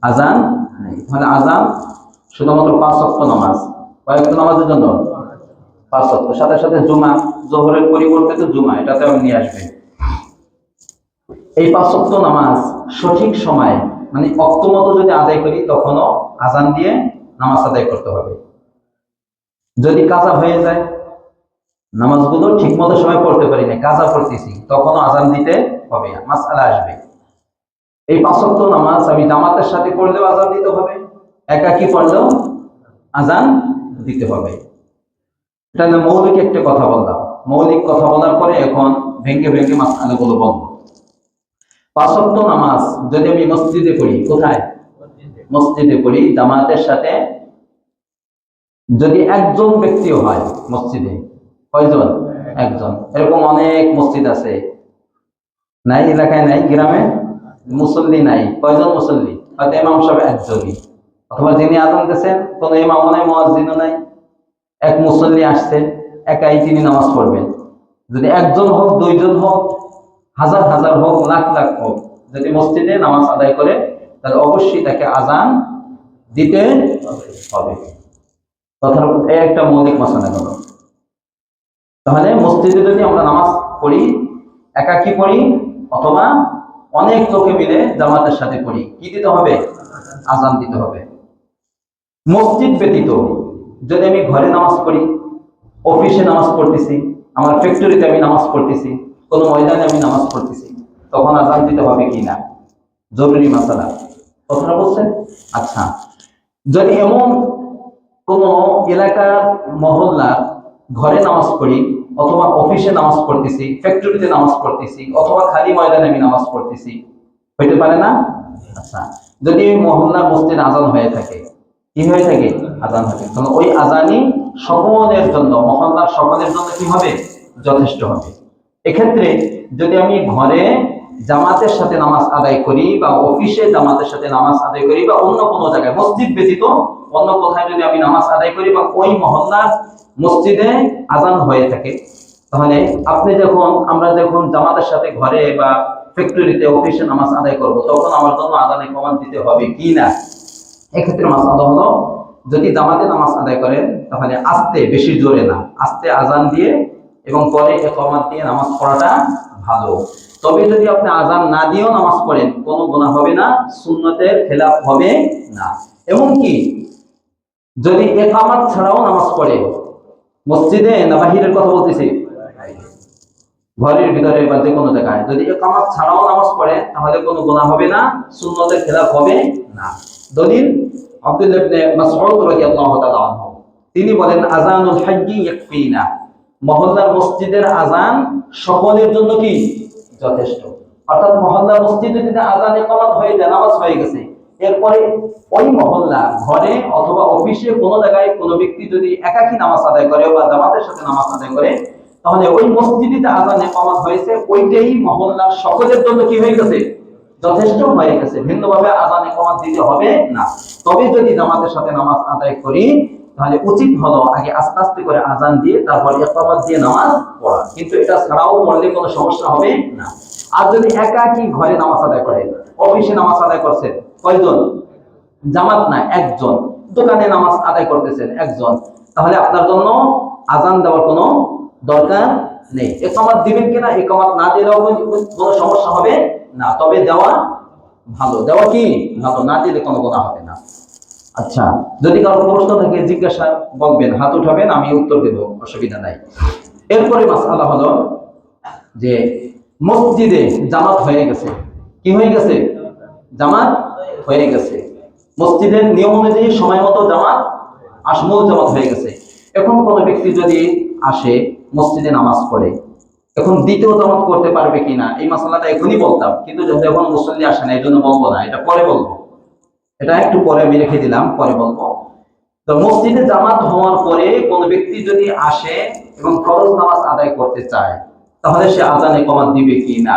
আজান নেই। তাহলে আজান শুধুমাত্র 5 ওয়াক্ত নামাজ, কয় ওয়াক্ত নামাজের জন্য? 5 ওয়াক্ত। সাথে সাথে জুমা, জোহরের পরিবর্তে তো জুমা, এটাতেও নিয়ে আসবে। এই 5 ওয়াক্ত নামাজ সঠিক সময় মানে ওয়াক্ত মতো যদি আদায় করি তখনও আজান দিয়ে নামাজ আদায় করতে হবে। যদি কাজা হয়ে যায়, নামাজগুলো ঠিক মতো সময় পড়তে পারি না, কাজা পড়তেছি, তখনও আজান দিতে হবে, মাসআলা আসবে। এই 5 ওয়াক্ত নামাজ আমি জামাতের সাথে পড়লেও আজান দিতে হবে, একাকী পড়লেও আজান দিতে হবে। এটা মৌলিক একটা কথা বললাম। মৌলিক কথা বলার পরে এখন ভেঙ্গে ভেঙ্গে মাসআলাগুলো বলবো। 5 ওয়াক্ত নামাজ যদি আমি মসজিদে পড়ি, কোথায়? মসজিদে পড়ি জামাতের সাথে, যদি একজন ব্যক্তিও হয় মসজিদে, কয়জন? একজন। এরকম অনেক মসজিদ আছে, নাই এলাকায় নাই, গ্রামে মুসল্লি নাই, কয়জন মুসল্লি? হয়তো ইমাম সাহেব একজনই, অথবা যিনি আজান দিয়েছেন কোনো ইমামও নাই, মুয়াজ্জিনও নাই, এক মুসল্লি আসছে, একাই তিনি নামাজ পড়বেন। যদি একজন হোক, দুইজন হোক, হাজার হাজার হোক, লাখ লাখ হোক, যদি মসজিদে নামাজ আদায় করে তাহলে অবশ্যই তাকে আজান দিতে হবে। কথার একটা মৌলিক মাসালা হলো। তাহলে মসজিদে যদি আমরা নামাজ পড়ি, একাকী পড়ি অথবা অনেক লোকে মিলে জামাতের সাথে পড়ি, কি দিতে হবে? আজান দিতে হবে। মসজিদ ব্যতীত যদি আমি ঘরে নামাজ পড়ি, অফিসে নামাজ পড়তেছি, আমার ফ্যাক্টরিতে আমি নামাজ পড়তেছি, কোনো ময়দানে আমি নামাজ পড়তেছি, তখন আজান দিতে হবে কি না? জরুরি মাসালা। কথাটা বলছেন? আচ্ছা, যদি এমন কোন এলাকার মহল্লার ঘরে নামাজ পড়ি, অথবা অফিসে নামাজ পড়তেছি, ফ্যাক্টরিতে নামাজ পড়তেছি, অথবা খালি ময়দানে আমি নামাজ পড়তেছি, হইতে পারে না? আচ্ছা, যদি মহল্লার মসজিদ আজান হয়ে থাকে, কি হয়ে থাকে? আজান হয়ে থাকে, তাহলে ওই আজানই সকলের জন্য, মহল্লার সকলের জন্য কি হবে? যথেষ্ট হবে। এক্ষেত্রে যদি আমি ঘরে জামাতের সাথে নামাজ আদায় করি, বা অফিসে জামাতের সাথে নামাজ আদায় করি, বা অন্য কোনো জায়গায় মসজিদ ব্যতীত অন্য কোথায় যদি আমি নামাজ আদায় করি, বা ওই মহল্লার মসজিদে আজান হয়ে থাকে, তাহলে আমরা যখন জামাতের সাথে ঘরে বা ফ্যাক্টরিতে, অফিসে নামাজ আদায় করব, তখন আমার জন্য আজানে কমান দিতে হবে কি না? এক্ষেত্রে মাসআলা হলো, যদি জামাতে নামাজ আদায় করেন তাহলে আস্তে, বেশি জোরে না, আস্তে আজান দিয়ে এবং পরে ইকামত দিয়ে নামাজ পড়াটা ভালো। তবে যদি আপনি আজান না দিয়েও নামাজ পড়েন, কোনো গুনাহ হবে না, সুন্নতের খেলাফ হবে না। এমনকি যদি ইকামত ছাড়াও নামাজ পড়ে, মসজিদে না বাহিরের কথা বলতেছি, ঘরের ভিতরে বা যে কোনো জায়গায় যদি ইকামত ছাড়াও নামাজ পড়ে, তাহলে কোনো গুনাহ হবে না, সুন্নতের খেলাফ হবে না। দলিল আব্দুল্লাহ ইবনে মাসউদ রাদিয়াল্লাহু তাআলা আনহু, তিনি বলেন, আযানুল হাজ্জি ইয়াকফিনা, মহল্লার মসজিদের আজান সকলের জন্য কি? যথেষ্ট। অর্থাৎ মহল্লার মসজিদে যদি আজান ইকামত হয়ে যায়, নামাজ হয়ে গেছে, এরপরে ওই মহল্লা ঘরে অথবা অফিসে কোনো জায়গায় কোনো ব্যক্তি যদি একাকী নামাজ আদায় করে বা জামাতের সাথে নামাজ আদায় করে, তাহলে ওই মসজিদে আজান ইকামত হয়েছে, ওইটাই মহল্লার সকলের জন্য কি হয়ে গেছে? যথেষ্ট হয়ে গেছে। ভিন্নভাবে আজান ইকামত দিতে হবে না। তবে যদি জামাতের সাথে নামাজ আদায় করি, তাহলে উচিত হলো আগে আস্তে আস্তে করে আজান দিয়ে তারপর ইকামত দিয়ে নামাজ পড়া, কিন্তু এটা ছাড়াও পড়লে কোনো সমস্যা হবে না। আর যদি একাকী ঘরে নামাজ আদায় করে, অফিসে নামাজ আদায় করছেন, কয়জন? জামাত না, একজন। দোকানে নামাজ আদায় করতেছেন, একজন, তাহলে আপনার জন্য আজান দেওয়ার কোনো দরকার নেই। ইকামত দিবেন কিনা, ইকামত না দিলেও কোনো সমস্যা হবে না, তবে দেওয়া ভালো। দেওয়া কি ভালো, না দিলে কোনো গুনাহ হবে না। আচ্ছা, যদি কারো প্রশ্ন থাকে জিজ্ঞাসা বলবেন, হাত উঠাবেন, আমি উত্তর দেব, অসুবিধা নাই। এরপরে মাসআলা হলো যে মসজিদে জামাত হয়ে গেছে, কি হয়ে গেছে? জামাত হয়ে গেছে, মসজিদের নিয়ম অনুযায়ী সময় মতো জামাত, আসমুল জামাত হয়ে গেছে। এখন কোন ব্যক্তি যদি আসে মসজিদে নামাজ পড়ে, এখন দ্বিতীয় জামাত করতে পারবে কিনা, এই মাসালাটা এখনই বলতাম, কিন্তু যখন মুসল্লি আসে না, এই জন্য বলবো না, এটা পরে বলবো, এটা একটু পরে আমি রেখে দিলাম, পরে বলবো। তো মসজিদে জামাত হওয়ার পরে কোন ব্যক্তি যদি আসে এবং ফরজ নামাজ আদায় করতে চায়, তাহলে সে আজান ইকামত দিবে কি না?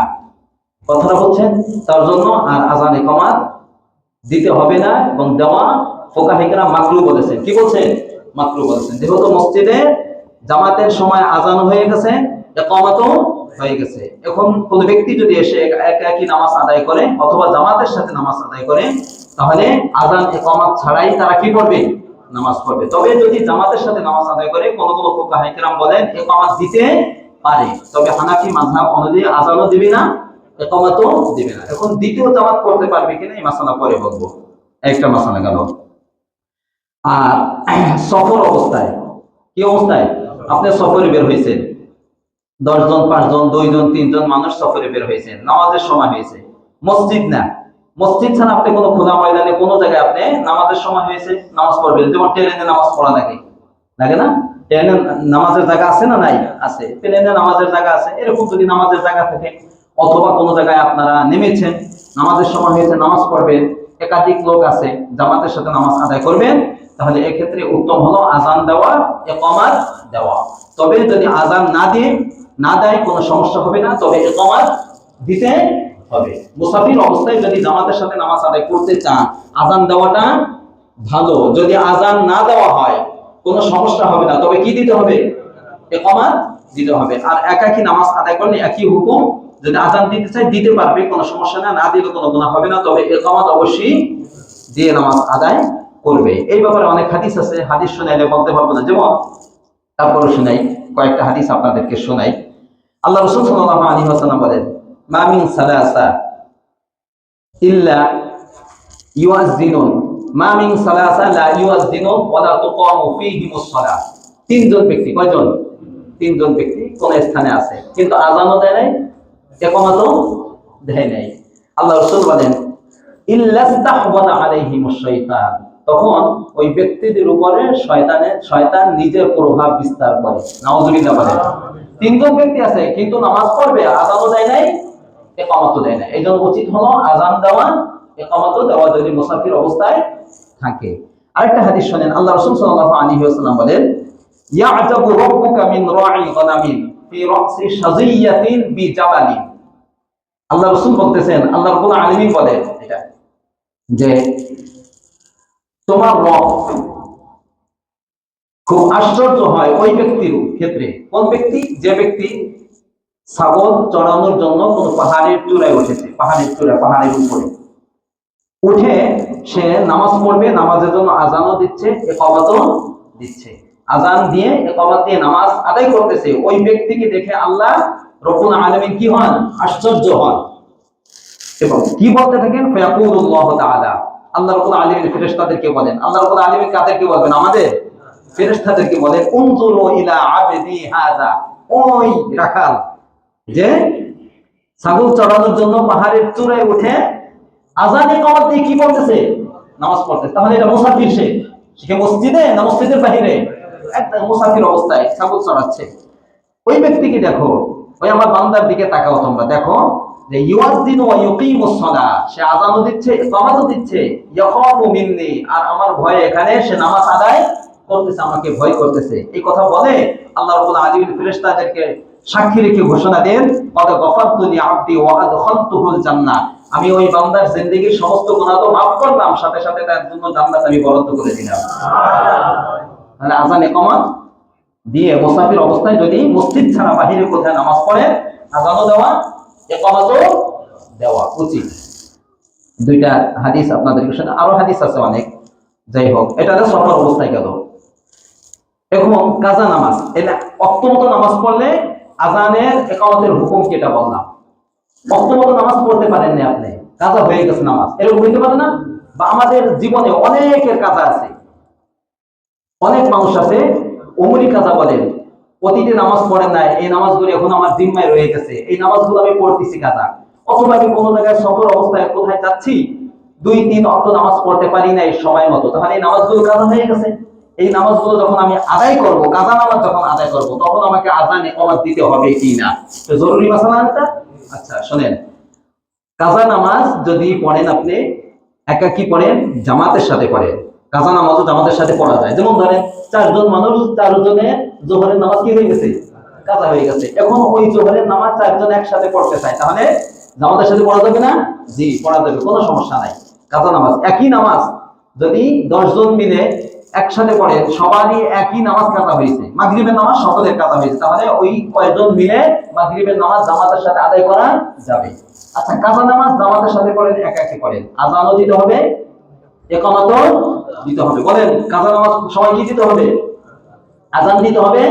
কথাটা বলছেন, তার জন্য আর আজান ইকামত দিতে হবে না, এবং দেওয়া ফুকাহায়ে মাকরুহ বলেছেন। কি বলছেন? মাকরুহ বলেছেন। যেহেতু মসজিদে জামাতের সময় আজান হয়ে গেছে, ইকামতও হয়ে গেছে, এখন কোন ব্যক্তি যদি এসে একাকী নামাজ আদায় করে অথবা জামাতের সাথে নামাজ আদায় করে, তাহলে আজান ইকামত ছাড়াই তারা কি করবে? নামাজ পড়বে। তবে যদি জামাতের সাথে নামাজ আদায় করে, কোন কোন ফুকাহা কিরাম বলেন ইকামত দিতে পারে, তবে হানাফি মাযহাব অনুযায়ী আজানও দিবে না, ইকামতও দিবে না। এখন দ্বিতীয় জামাত করতে পারবে কিনা এই মাসালা পরে বলবো। একটা মাসালা গেল। আর সফর অবস্থায়, কি অবস্থায়? আপনি সফরে বের হয়েছেন, 10 জন, 5 জন, 2 জন, 3 জন মানুষ সফরে বের হয়েছেন, নামাজের সময় হয়েছে, মসজিদ না, মসজিদ ছাড়া আপনি কোনো খোলা ময়দানে কোনো জায়গায় আপনি নামাজের সময় হয়েছে নামাজ পড়বেন। যেমন ট্রেনে নামাজ পড়া লাগে, লাগে না? ট্রেনে নামাজের জায়গা আছে না নাই? আছে। প্লেনে নামাজের জায়গা আছে। এরকম যদি নামাজের জায়গা থাকে, অথবা কোনো জায়গায় আপনারা নেমেছেন, নামাজের সময় হয়েছে, নামাজ পড়বেন, একাধিক লোক আছে, জামাতের সাথে নামাজ আদায় করবেন, তাহলে এক্ষেত্রে উত্তম হলো আজান দেওয়া, ইকামত দেওয়া। তবে যদি আজান না দেয় কোনো সমস্যা হবে না, তবে ইকামত দিতে হবে। মুসাফির অবস্থায় যদি জামাতের সাথে নামাজ আদায় করতে চান, আজান দেওয়াটা ভালো। যদি আজান না দেওয়া হয় কোনো সমস্যা হবে না, তবে কি দিতে হবে? ইকামত দিতে হবে। আর একাকী নামাজ আদায় করলে একই হুকুম। যদি আজান দিতে চাই দিতে পারবে, কোনো সমস্যা না, না দিলে কোনো গুনাহ হবে না, তবে ইকামত অবশ্যই দিয়ে নামাজ আদায় করবে। এই ব্যাপারে অনেক হাদিস আছে, হাদিস শোনাইলে বলতে পারবো না, যেমন তারপরে শোনাই, কয়েকটা হাদিস আপনাদেরকে শোনাই। আল্লাহ রাসূল সাল্লাল্লাহু আলাইহি ওয়াসাল্লাম বলেন, মা মিন সালাসা ইল্লা ইউয়াযিনুন, মা মিন সালাসা লা ইউয়াযিনু ওয়া লা তুকামু ফীহিমুস সালাহ। তিনজন ব্যক্তি, কয়জন? তিনজন ব্যক্তি কোন স্থানে আছে, কিন্তু আযানও দেয় নাই, ইকামতও দেয় নাই। আল্লাহ রাসূল বলেন, ইল্লাস্তাহওয়াযা আলাইহিমুশ শাইতান, তখন ওই ব্যক্তিদের উপরে শয়তান নিজের প্রভাব বিস্তার করে। নাউযুবিল্লাহ বলেন। তিনজন ব্যক্তি আছে কিন্তু নামাজ পড়বে, আযানও দেয় নাই, ইকামতও দেয় নাই। এইজন্য উচিত হলো আযান দেওয়া, ইকামতও দেওয়া যদি মুসাফির অবস্থায় থাকে। আরেকটা হাদিস শুনেন, আল্লাহ রাসূল সাল্লাল্লাহু আলাইহি ওয়াসাল্লাম বলেন, ইয়া'জাবু রাব্বুকা মিন রা'i গানামিন ফি রা'সি শাযিয়াতিন বিজাবালিন। আল্লাহ রাসূল বলতেছেন, আল্লাহ রাব্বুল আলামিন বলেন এটা, যে তোমার রব খুব আশ্চর্য হয় ওই ব্যক্তির ক্ষেত্রে। কোন ব্যক্তি? যে ব্যক্তি ছাগল চড়ানোর জন্য কোন পাহাড়ের চূড়ায় উঠেছে, পাহাড়ের উপরে উঠে সে নামাজ পড়বে, নামাজের জন্য আজানও দিচ্ছে, ইকামতও দিচ্ছে, আজান দিয়ে ইকামত দিয়ে নামাজ আদায় করতেছে। ওই ব্যক্তিকে দেখে আল্লাহ রব্বুল আলামিন কি হন? আশ্চর্য হন। এবং কি বলতে থাকেন? ফায়াকুলুল্লাহু তাআলা, আল্লাহ রাব্বুল আলামিন ফেরেশতাদেরকে বলেন। আল্লাহ রাব্বুল আলামিন কাদেরকে বলবেন? আমাদের ফেরেশতাদেরকে বলেন, উনজুরু ইলা আবদি হাযা, ওই রাখাল যে ছাগল চড়ানোর জন্য পাহাড়ের চূড়ায় উঠে আযান ইকামত দিয়ে কি করতেছে? নামাজ পড়তেছে। তাহলে এটা মুসাফির, সে মসজিদে না মসজিদের বাইরে? একটা মুসাফির অবস্থায় ছাগল চড়াচ্ছে। ওই ব্যক্তিকে দেখো, ওই আমার বান্দার দিকে তাকাও তোমরা, দেখো যে ইউয়াযিনু ওয়া ইউকিমুস সালাহ, সে আযানও দিচ্ছে, ইকামতও দিচ্ছে, ইয়াখাফু মিন্নি, আর আমার ভয়ে এখানে সে নামাজ আদায় করতেছে, আমাকে ভয় করতেছে। এই কথা বলে আল্লাহ রাব্বুল আলামিন ফেরেশতাদেরকে সাক্ষী রেখে ঘোষণা দেন, ক্বাদ গফারতু লি আবদি ওয়া আদখালতুহুল জান্নাহ, আমি ওই বান্দার জিন্দেগীর সমস্ত গুনাহ তো মাফ করলাম, সাথে সাথে তার জন্য জান্নাত আমি বরাদ্দ করে দিলাম। তাহলে আযান ইকামত দিয়ে মুসাফির অবস্থায় যদি মসজিদ ছাড়া বাহিরে কোথায় নামাজ পড়ে, আযানও দেওয়া, ইকামতও দেওয়া উচিত। দুইটা হাদিস আপনাদেরকে শোনা, আরো হাদিস আছে অনেক, যাই হোক, এটা সফর অবস্থায় গেল। এখন কাজা নামাজ, এটা অক্তমত নামাজ পড়লে আযানের ইকামতের হুকুম কি এটা বললাম। অক্তমত নামাজ পড়তে পারেন না আপনি, কাজা হয়ে গেছে নামাজ, এরকম হইতে পারে না? বা আমাদের জীবনে অনেকের কাজা আছে, অনেক মানুষ আছে ওমরি কাজা বলেন, অতীতে নামাজ পড়েন নাই, এই নামাজগুলো এখন আমার জিম্মায় রয়ে গেছে, এই নামাজগুলো আমি পড়তেছি কাজা। অথবা আমি কোনো জায়গায় সফর অবস্থায় কোথায় যাচ্ছি, 2-3 ওয়াক্ত নামাজ পড়তে পারি নাই সময় মতো, তাহলে এই নামাজগুলো কাজা হয়ে গেছে। এই নামাজগুলো যখন আমি আদায় করব, কাজা নামাজ যখন আদায় করব, তখন আমাকে আযান ইকামত দিতে হবে কি না, তো জরুরি মাসালা এটা। আচ্ছা শুনেন, কাজা নামাজ যদি পড়েন আপনি, একাকী পড়েন, জামাতের সাথে পড়েন, কাজা নামাজও জামাতের সাথে পড়া যায়। যেমন ধরেন 4 জন মানুষ, 4 জনে জোহরের নামাজ কি হয়ে গেছে? কাজা হয়ে গেছে। এখন ওই জোহরের নামাজ 4 জন একসাথে পড়তে চায়, তাহলে জামাতের সাথে পড়া যাবে না? জি, পড়া যাবে, কোনো সমস্যা নাই। কাজা নামাজ, একই নামাজ যদি 10 জন মিলে একসাথে পড়েন, সবারই একই নামাজ কাজা হয়েছে, মাগরিবের নামাজ সকলের কাজা হয়েছে, তাহলে ওই কয়েকজন মিলে মাগরিবের নামাজ জামাতের সাথে আদায় করা যাবে। আচ্ছা, কাজা নামাজ জামাতের সাথে পড়েন, একাকী পড়েন, আযানও দিতে হবে, ইকামত দিতে হবে। বলেন কাজা নামাজ সময় কি দিতে হবে? আজান দিতে হবে,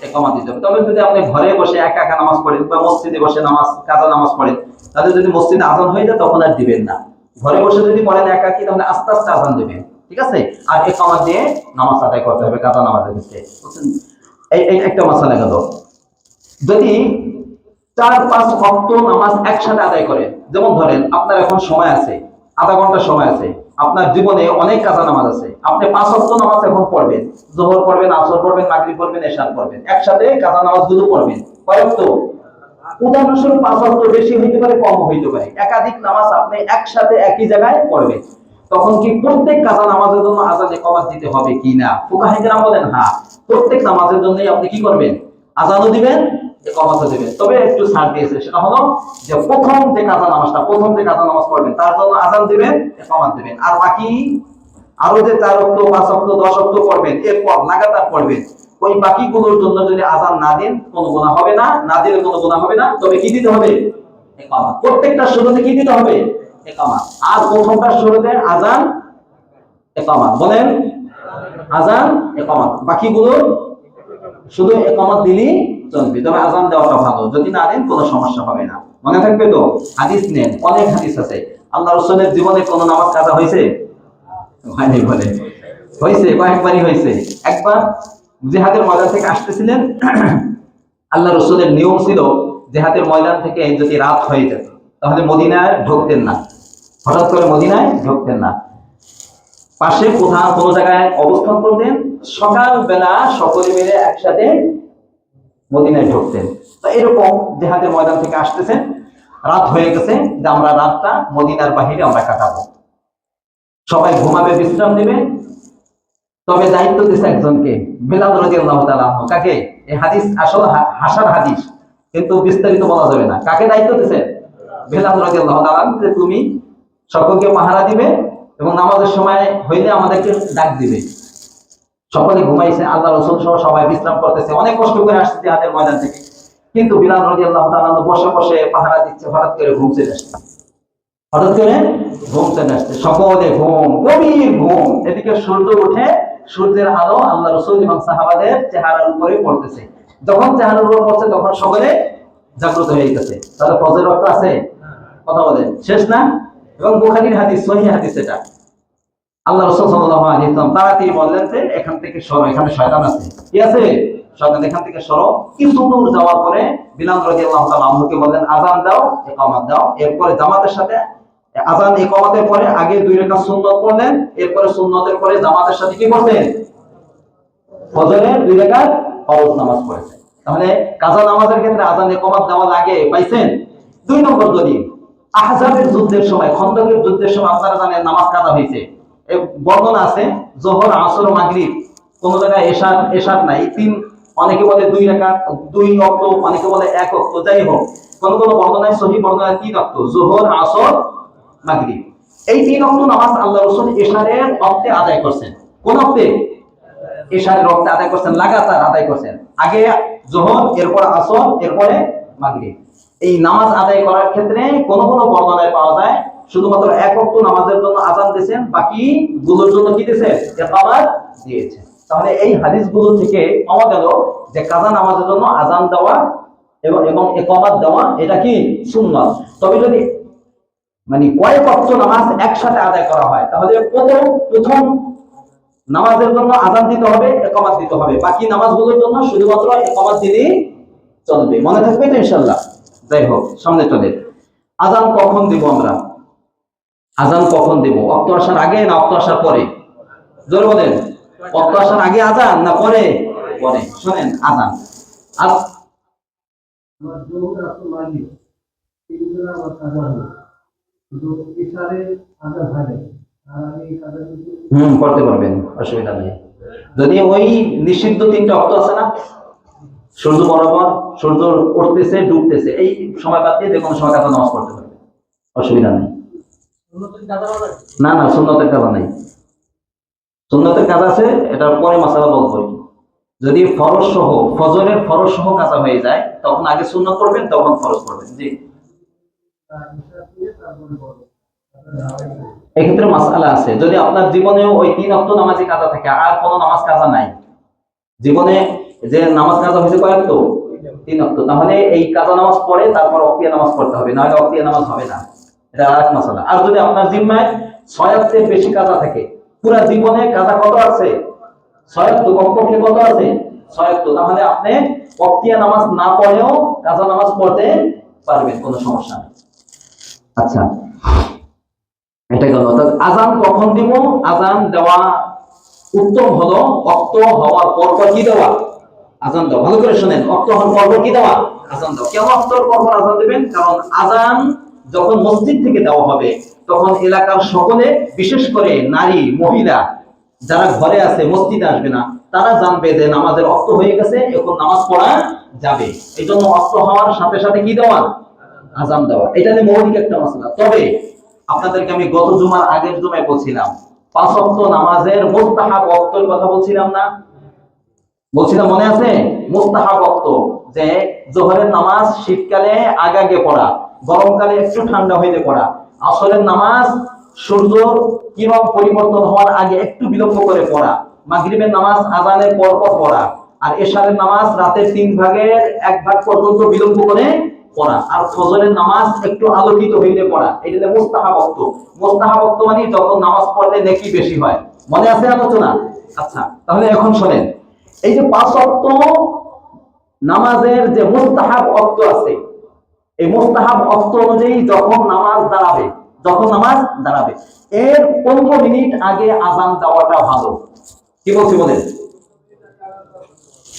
ইকামত দিতে হবে। তবে যদি আপনি ঘরে বসে একা একা নামাজ পড়েন বা মসজিদে বসে কাজা নামাজ পড়েন, তাহলে যদি মসজিদে আজান হয়ে যায় তখন আর দিবেন না। ঘরে বসে যদি পড়েন একাকি, তাহলে আস্তে আস্তে আজান দিবেন, ঠিক আছে? আর ইকামত দিয়ে নামাজ আদায় করতে হবে কাজা নামাজের ক্ষেত্রে। এই একটা মাসালা গেল। যদি 4-5 ওয়াক্ত নামাজ একসাথে আদায় করেন, যেমন ধরেন আপনার এখন সময় আছে, আধা ঘন্টা সময় আছে, আপনার জীবনে অনেক কাজা নামাজ আছে, আপনি 5 ওয়াক্ত নামাজ এখন পড়বেন, যোহর পড়বেন, আসর পড়বেন, মাগরিব পড়বেন, এশার পড়বেন, একসাথে কাজা নামাজগুলো পড়বেন। কয় ওয়াক্ত? উদাহরণস্বরূপ 5 ওয়াক্ত, বেশি হইতে পারে কম হইতে পারে, একাধিক নামাজ আপনি একসাথে একই জায়গায় পড়বেন। তখন কি প্রত্যেক কাজা নামাজের জন্য আজান ইকামত দিতে হবে কিনা? ফুকাহায়ে কেরাম বলেন হ্যাঁ, প্রত্যেক নামাজের জন্যই আপনি কি করবেন? আজানও দিবেন, ইকামতও দিবেন। তবে একটু ছাড় দিয়েছে, সেটা হলো যে প্রথম যে কাজা নামাজ পড়বেন তার জন্য আজান দিবেন, ইকামত দিবেন। আর বাকি আরো যে 4 ওয়াক্ত, 5 ওয়াক্ত, 10 ওয়াক্ত পড়বেন, এরপর লাগাতার পড়বেন, ওই বাকিগুলোর জন্য যদি আজান না দেন কোনো গুনাহ হবে না, না দিলে কোনো গুনাহ হবে না। তবে কি দিতে হবে? ইকামত। প্রত্যেকটা শুরুতে কি দিতে হবে? ইকামত। আর প্রথমটার শুরুতে আজান, ইকামত। বলেন আজান, ইকামত। বাকিগুলো শুধু ইকামত দিলেই চলবে, তবে আজান দেওয়াটা ভালো। যদি না দেন কোনো সমস্যা হবে না। মনে থাকবে তো? হাদিস নেন, অনেক হাদিস আছে। আল্লাহ রাসূলের জীবনে কোনো নামাজ কাজা হয়েছে? হয়নি। বলে হয়েছে, কয়েকবারই হয়েছে। একবার জিহাদের ময়দান থেকে আসতেছিলেন, আল্লাহ রাসূলের নিয়ম ছিল জিহাদের ময়দান থেকে যদি রাত হয়ে যেত তাহলে মদিনায় ঢুকতেন না, হঠাৎ করে মদিনায় ঢুকতেন না, পাশে কোথাও কোনো জায়গায় অবস্থান করতেন, সকালবেলা সকলে মিলে একসাথে মদিনায় ঢুকতেন। তো এরকম জিহাদের ময়দান থেকে আসতেছেন, রাত হয়ে গেছে, যে আমরা রাতটা মদিনার বাহিরে আমরা কাটাবো, সবাই ঘুমাবে, বিশ্রাম নেবে। তবে দায়িত্ব দিয়েছে একজনকে, বেলাল রাদিয়াল্লাহু তাআলা আনহু। কাকে? এই হাদিস আসলে হাসার হাদিস, কিন্তু বিস্তারিত বলা যাবে না। কাকে দায়িত্ব দিয়েছে? বেলাল রাদিয়াল্লাহু তাআলা, যে তুমি সকলকে পাহারা দিবে এবং নামাজের সময় হইলে আমাদেরকে ডাক দিবে। সকলে ঘুমাইছে, আল্লাহ রাসূল সহ সবাই বিশ্রাম করতেছে, অনেক কষ্ট করে আসছে জিহাদের ময়দান থেকে। কিন্তু বিলাল রাদিয়াল্লাহু তাআলা বসে বসে পাহারা দিচ্ছে, হঠাৎ করে ঘুম চলে আসছে, সকলে ঘুম, গভীর ঘুম। এদিকে সূর্য উঠে, সূর্যের আলো আল্লাহ রাসূল এবং সাহাবাদের চেহারার উপরে পড়তেছে। যখন চেহারার উপর পড়ছে তখন সকলে জাগ্রত হয়ে গেছে। তাহলে ফজর ওয়াক্ত আছে? কথা বলেন, শেষ না? এবং বুখারীর হাদিস, সহিহ হাদিস এটা। আল্লাহ রাসূল সাল্লাল্লাহু আলাইহি ওয়াসাল্লাম তাড়াতাড়ি বললেন যে এখান থেকে সরো, এখানে শয়তান আছে। কি আছে? শয়তান। এখান থেকে সরো। কিছু দূর যাওয়ার পরে বিলাল রাদিয়াল্লাহু তাআলা আনহুকে বললেন আযান দাও, ইকামত দাও। এরপরে জামাতের সাথে আযান ইকামতের পরে আগে 2 রাকাত সুন্নাত পড়লেন, এরপরে সুন্নাতের পরে জামাতের সাথে কি করতেন? ফজরের 2 রাকাত ফরজ নামাজ পড়েছেন। তাহলে কাজা নামাজের ক্ষেত্রে আযান ইকামত দেওয়া লাগে, পাইছেন? 2 নম্বর দলিল, আহজাবের যুদ্ধের সময়, খন্দকের যুদ্ধের সময় আপনারা জানেন নামাজ কাজা হয়েছে। বর্ণনা আছে যোহর, আসর, মাগরিব, কোন জায়গায় এশার নাই। অনেকে বলে 2 রাকাত, 2 ওয়াক্ত, অনেকে বলে 1 ওয়াক্ত, যাই হোক, কোন কোন বর্ণনায় সহিহ বর্ণনায় 3 ওয়াক্ত, যোহর, আসর, মাগরিব। এই 3 ওয়াক্ত নামাজ আল্লাহ রাসূল এশারের ওয়াক্তে আদায় করছেন। কোন ওয়াক্তে? এশারের ওয়াক্তে আদায় করছেন, লাগাতার আদায় করছেন। আগে যোহর, এরপর আসর, এরপরে মাগরিব। এই নামাজ আদায় করার ক্ষেত্রে কোন কোন বর্ণনায় পাওয়া যায় শুধুমাত্র 1 ওয়াক্ত নামাজের জন্য আযান দিয়েছেন, বাকি গুলোর জন্য কি দিয়েছেন? ইকামত দিয়েছেন। তাহলে এই হাদিসগুলো থেকে পাওয়া গেল যে কাজা নামাজের জন্য আযান দেওয়া এবং ইকামত দেওয়া এটা কি? সুন্নাত। তবে যদি মানে কয়েক ওয়াক্ত নামাজ একসাথে আদায় করা হয় তাহলে প্রথম নামাজের জন্য আযান দিতে হবে, ইকামত দিতে হবে, বাকি নামাজগুলোর জন্য শুধুমাত্র ইকামত দিলেই চলবে। মনে থাকবে তো ইনশাআল্লাহ? যাই হোক, সামনে চলে। আযান কখন দিব আমরা? আযান কখন দেব? ওয়াক্ত আসার আগে না ওয়াক্ত আসার পরে? জোরে বলেন। ওয়াক্ত আসার আগে আযান না পরে? পরে। শুনেন, আযান করতে পারবেন, অসুবিধা নেই। যদি ওই নিষিদ্ধ 3টা ওয়াক্ত আছে না, সূর্য বরাবর, সূর্য উঠতেছে, ডুবতেছে, এই সময় বাদ দিয়ে যে কোনো সময় কাজা নামাজ পড়তে পারবে, অসুবিধা নেই। না না, সুন্নতের কাজা নেই। সুন্নতের কাজ আছে, এটা পরে মাসালা বলবো। যদি ফরজ সহ, ফজরের ফরজ সহ কাজা হয়ে যায় তখন আগে সুন্নত পড়বেন, তখন ফরজ পড়বেন। জি। এক্ষেত্রে মাসআলা আছে, যদি আপনার জীবনে ওই 3 ওয়াক্ত নামাজি কাজা থাকে আর কোনো নামাজ কাজা নাই, জীবনে যে নামাজ কাজা হয়েছে কয় ওয়াক্ত? 3 ওয়াক্ত, তাহলে এই কাজা নামাজ পড়ে তারপর ওয়াক্তিয়া নামাজ পড়তে হবে, নাহলে ওয়াক্তিয়া নামাজ হবে না। এটা আরেক মাসালা। আর যদি আপনার জিম্মায় 6 ওয়াক্তের বেশি কাজা থাকে, পুরা জীবনে কাজা কত আছে? 6 ওয়াক্ত, কমপক্ষে কত আছে? 6 ওয়াক্ত, তাহলে আপনি ওয়াক্তিয়া নামাজ না পড়েও কাজা নামাজ পড়তে পারবেন, কোনো সমস্যা নেই। আচ্ছা, এটা গেল। আজান কখন দিব? আজান দেওয়া উত্তম হলো ওয়াক্ত হওয়ার পর কি দেওয়া? আজান দাও। ভালো করে শুনেন, ওয়াক্ত হওয়ার পর কি দেওয়া? আজান দাও। কেন ওয়াক্তের পর আজান দিবেন? কারণ আজান যখন মসজিদ থেকে দেওয়া হবে তখন এলাকার সকলে, বিশেষ করে নারী মহিলা যারা ঘরে আছে মসজিদে আসবে না, তারা জানবে যে নামাজের ওয়াক্ত হয়ে গেছে, এখন নামাজ পড়া যাবে। এই জন্য ওয়াক্ত হওয়ার সাথে সাথে কি দেওয়া? আজান দেওয়া। এটা নিয়ে মৌলিক একটা মাসলা। তবে আপনাদেরকে আমি গত জুমার আগের জুমায় বলছিলাম 5 ওয়াক্ত নামাজের মুস্তাহাব ওয়াক্তের কথা বলছিলাম না? বলছিলাম, মনে আছে? মুস্তাহাব ওয়াক্ত, যে জোহরের নামাজ শীতকালে আগে আগে পড়া, গরমকালে একটু ঠান্ডা হইলে পড়া, আসরের নামাজ সূর্য কিরণ পরিবর্তন হওয়ার আগে একটু বিলম্ব করে পড়া, মাগরিবের নামাজ আযানের পর পর পড়া, আর এশারের নামাজ রাতের 3 ভাগের 1 ভাগ পর্যন্ত বিলম্ব করে পড়া, আর ফজরের নামাজ একটু আলোকিত হইলে পড়া। এটা মুস্তাহাব ওয়াক্ত। মুস্তাহাব ওয়াক্ত মানে যখন নামাজ পড়লে নেকি বেশি হয়। মনে আছে আলোচনা? আচ্ছা, তাহলে এখন শোনেন, এই যে 5 ওয়াক্ত নামাজের যে মুস্তাহাব ওয়াক্ত আছে, এই মুস্তাহাব ওয়াক্ত অনুযায়ী যখন নামাজ দাঁড়াবে এর 15 মিনিট আগে আজান দেওয়াটা ভালো। কি বলছি বলেন?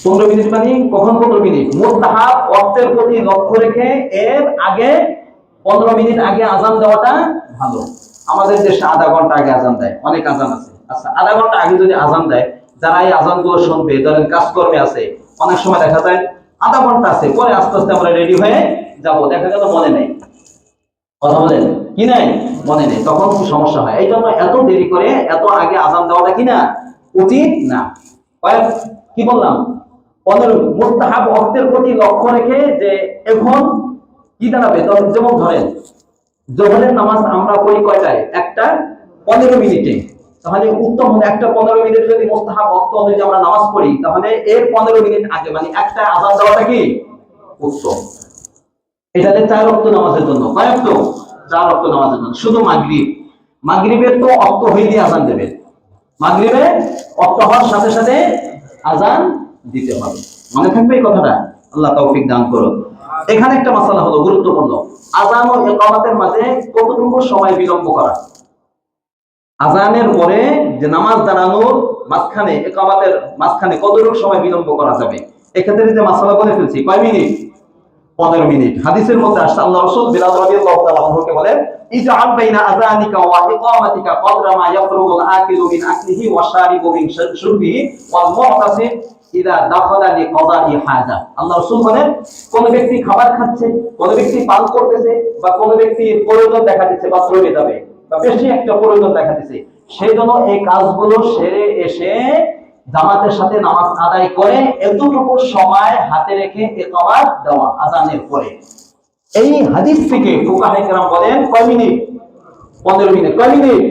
15 মিনিট মানে কখন? 15 মিনিট মুস্তাহাব ওয়াক্তের প্রতি লক্ষ্য রেখে এর আগে 15 মিনিট আগে আজান দেওয়াটা ভালো। আমাদের দেশে আধা ঘন্টা আগে আজান দেয়, অনেক আজান আছে। আচ্ছা, আধা ঘন্টা আগে যদি আজান দেয়, যারা এই আজান গুলো শুনবে, ধরেন কাজকর্মে আছে, অনেক সময় দেখা যায় আধা ঘন্টা আছে, পরে আস্তে আস্তে আমরা রেডি হয়ে যাব, দেখা গেল মনে নেই। কথা বলেন, কি নাই? মনে নেই, তখন কি সমস্যা হয়। এই জন্য এত দেরি করে এত আগে আজান দেওয়াটা কি না, উচিত না। কি বললাম? 15 মুস্তাহাব ওয়াক্তের প্রতি লক্ষ্য রেখে যে এখন কি দাঁড়াবে। যেমন ধরেন জোহরের নামাজ আমরা পড়ি কয়টায়? 1টা 15 মিনিটে। তাহলে উত্তম হলো 1টা 15 মিনিট যদি মুস্তাহাব ওয়াক্ত অনুযায়ী আমরা নামাজ পড়ি, তাহলে এর 15 মিনিট আগে মানে 1টা আজান দেওয়াটা কি উত্তম। এটাতে 4 ওয়াক্ত নামাজের জন্য। কয় ওয়াক্ত? 4 ওয়াক্ত নামাজের জন্য। শুধু মাগরিবের তো ওয়াক্ত হইলে আজান দেবেন, মাগরিবে ওয়াক্ত হওয়ার সাথে সাথে আজান দিতে হবে। মনে থাকবে এই কথাটা? আল্লাহ তৌফিক দান করুন। এখানে একটা মাসালা হলো গুরুত্বপূর্ণ, আজান ও ইকামতের মাঝে কতটুকু সময় বিলম্ব করা। আজানের পরে যে নামাজ দাঁড়ানোর মাঝখানে, ইকামতের মাঝখানে কতটুকু সময় বিলম্ব করা যাবে। এক্ষেত্রে যে মাসালা বলে ফেলছি, কয় মিনিট? 15 মিনিট। হাদিসের মধ্যে আসছে, আল্লাহ রাসূল বিলাল রাদিয়াল্লাহু তাআলা আনহুকে বলেন, ইজআল বাইনা আযানিকা ওয়া ইকামাতিকা কদরা মা ইয়াফরুগুল আকিলু মিন আকলিহি ওয়া শারিবু মিন শুরবিহি ওয়াল মু'তাসিব ইযা দাখালা লিকাদাই হাজা। আল্লাহ রাসূল বলেন, কোন ব্যক্তি খাবার খাচ্ছে, কোন ব্যক্তি পান করতেছে, বা কোন ব্যক্তি প্রয়োজন দেখা দিচ্ছে বা চলে যাবে, বা বেশি একটা প্রয়োজন দেখা দিচ্ছে, সেই জন্য এই কাজগুলো সেরে এসে জামাতের সাথে নামাজ আদায় করে এতটুকু সময় হাতে রেখে ইকামত দেওয়া আযানের পরে। এই হাদিস থেকে ফুকাহে কেরাম বলেন কয় মিনিট? 15 মিনিট। কয় মিনিট?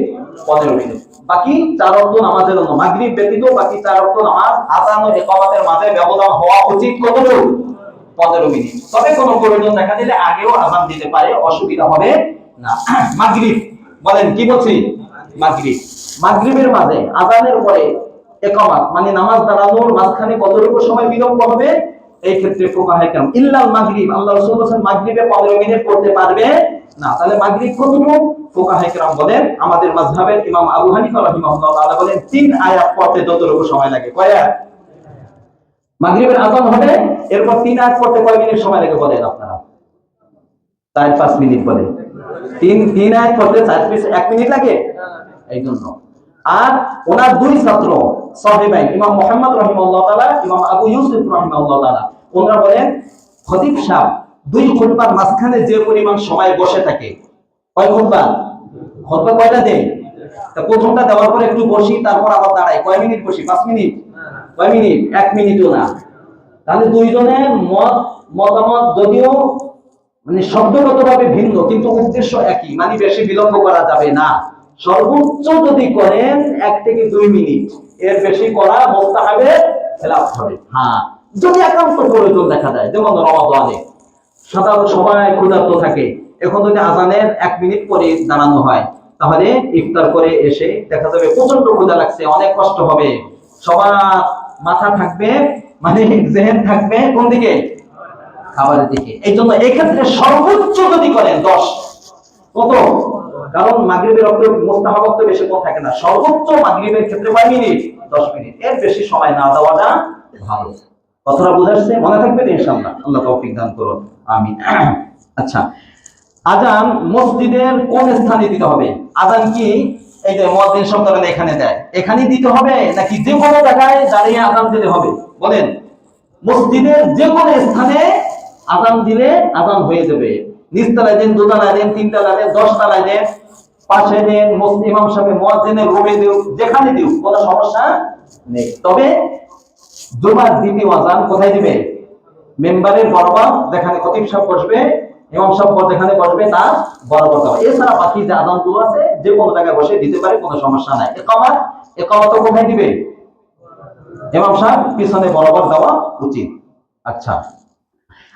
15 মিনিট। বাকি 4 ওয়াক্ত নামাজের জন্য, মাগরিব ব্যতীত বাকি 4 ওয়াক্ত নামাজ আযান ও ইকামতের মাঝে ব্যবধান হওয়া উচিত কতটুকু? 15 মিনিট। তবে কোনো প্রয়োজন দেখা দিলে আগেও আযান দিতে পারে, অসুবিধা হবে না। মাগরিব বলেন, কি বলছি? মাগরিবের মাঝে আযানের পরে ইকামত মানে নামাজ দাঁড়ানোর মাঝখানে কতটুকু সময় বিলম্ব হবে? এই ক্ষেত্রে ফুকাহে কেরাম ইল্লাল মাগরিব, আল্লাহ রাসূল বলেন মাগরিবে 15 মিনিট পড়তে পারবে না। তাহলে মাগরিব কতটুকু? ফুকাহে কেরাম বলেন, আমাদের মাযহাবের ইমাম আবু হানিফা রাহিমাহুল্লাহ তাআলা বলেন 3 আয়াত পড়তে যতটুকু সময় লাগে। কয় আয়াত? মাগরিবের আযান হবে, এরপর 3 আয়াত পড়তে কয় মিনিট সময় লাগে বলেন আপনারা? 4-5 মিনিট বলে। 3 আয়াত পড়তে 1 মিনিট লাগে। এই জন্য আর ওনার 2 ছাত্র সাহেবাই, ইমাম মুহাম্মদ রাহিমাহুল্লাহ তাআলা, ইমাম আবু ইউসুফ রাহিমাহুল্লাহ তাআলা, ওনারা বলেন খতিব সাহেব 2 খুতবার মাঝখানে যে পরিমাণ সময় বসে থাকে, কয় খুতবা? খুতবা কয়টা দেয়? তা প্রথমটা দেওয়ার পর একটু বসি, তারপর আবার দাঁড়াই, কয় মিনিট বসি? 5 মিনিট। কয় মিনিট? 1 মিনিটও না। তাহলে দুইজনের মতামত যদিও মানে শব্দগতভাবে ভিন্ন কিন্তু উদ্দেশ্য একই, মানে বেশি বিলম্ব করা যাবে না। সর্বোচ্চ যদি করেন 1 থেকে 2 মিনিট, এর বেশি করা মুস্তাহাবের খেলাফ হবে। হ্যাঁ, যদি একান্ত প্রয়োজন দেখা যায়, যেমন রমাদানে সাধারণ সবাই ক্ষুধার্ত থাকে, এখন যদি আজানের 1 মিনিট পরে দাঁড়ানো হয়, তাহলে ইফতার করে এসে দেখা যাবে প্রচন্ড ক্ষুধা লাগছে, অনেক কষ্ট হবে, সবার মাথা থাকবে, মানে জেহেন থাকবে কোন দিকে? খাবারের দিকে। এই জন্য এক্ষেত্রে সর্বোচ্চ যদি করেন 10, কত? কারণ মাগরিবের রক্ত মুস্তাহাব রক্ত বেশি কোন থাকে না, সর্বোচ্চ মাগরিবের ক্ষেত্রে 5 মিনিট, 10 মিনিট, এর বেশি সময় না দেওয়াটা ভালো। কথাটা বুঝাচ্ছে? মনে থাকবে ইনশাআল্লাহ, আল্লাহ তৌফিক দান করুন, আমিন। আচ্ছা, আজান মসজিদের কোন স্থানে দিতে হবে? আজান কি এই যে মুয়াজ্জিন শব্দটা এখানে দেয়, এখানেই দিতে হবে নাকি যে কোনো জায়গায় দাঁড়িয়ে আজান দিতে হবে? বলেন। মসজিদের যে কোনো স্থানে আজান দিলে আজান হয়ে যাবে। নিচতলায় দেন, দোতলায় দেন, 3তলায় দেন, 10তলায় দেন, পাশে দেন, ইমাম সাহেব মুয়াজ্জিনের রুমে দিও, যেখানে দিও, কোনো সমস্যা নেই। তবে জুমার দ্বিতীয় আজান কোথায় দিবে? মেম্বারের বরাবর, যেখানে খতিব সাহেব বসবে, ইমাম সাহেব যেখানে বসবে তার বরাবর দেওয়া। এছাড়া বাকি যে আজানগুলো আছে যে কোনো জায়গায় বসে দিতে পারে, কোনো সমস্যা নাই। ইকামত কোথায় দিবে? ইমাম সাহেব পিছনে বরাবর দেওয়া উচিত। আচ্ছা,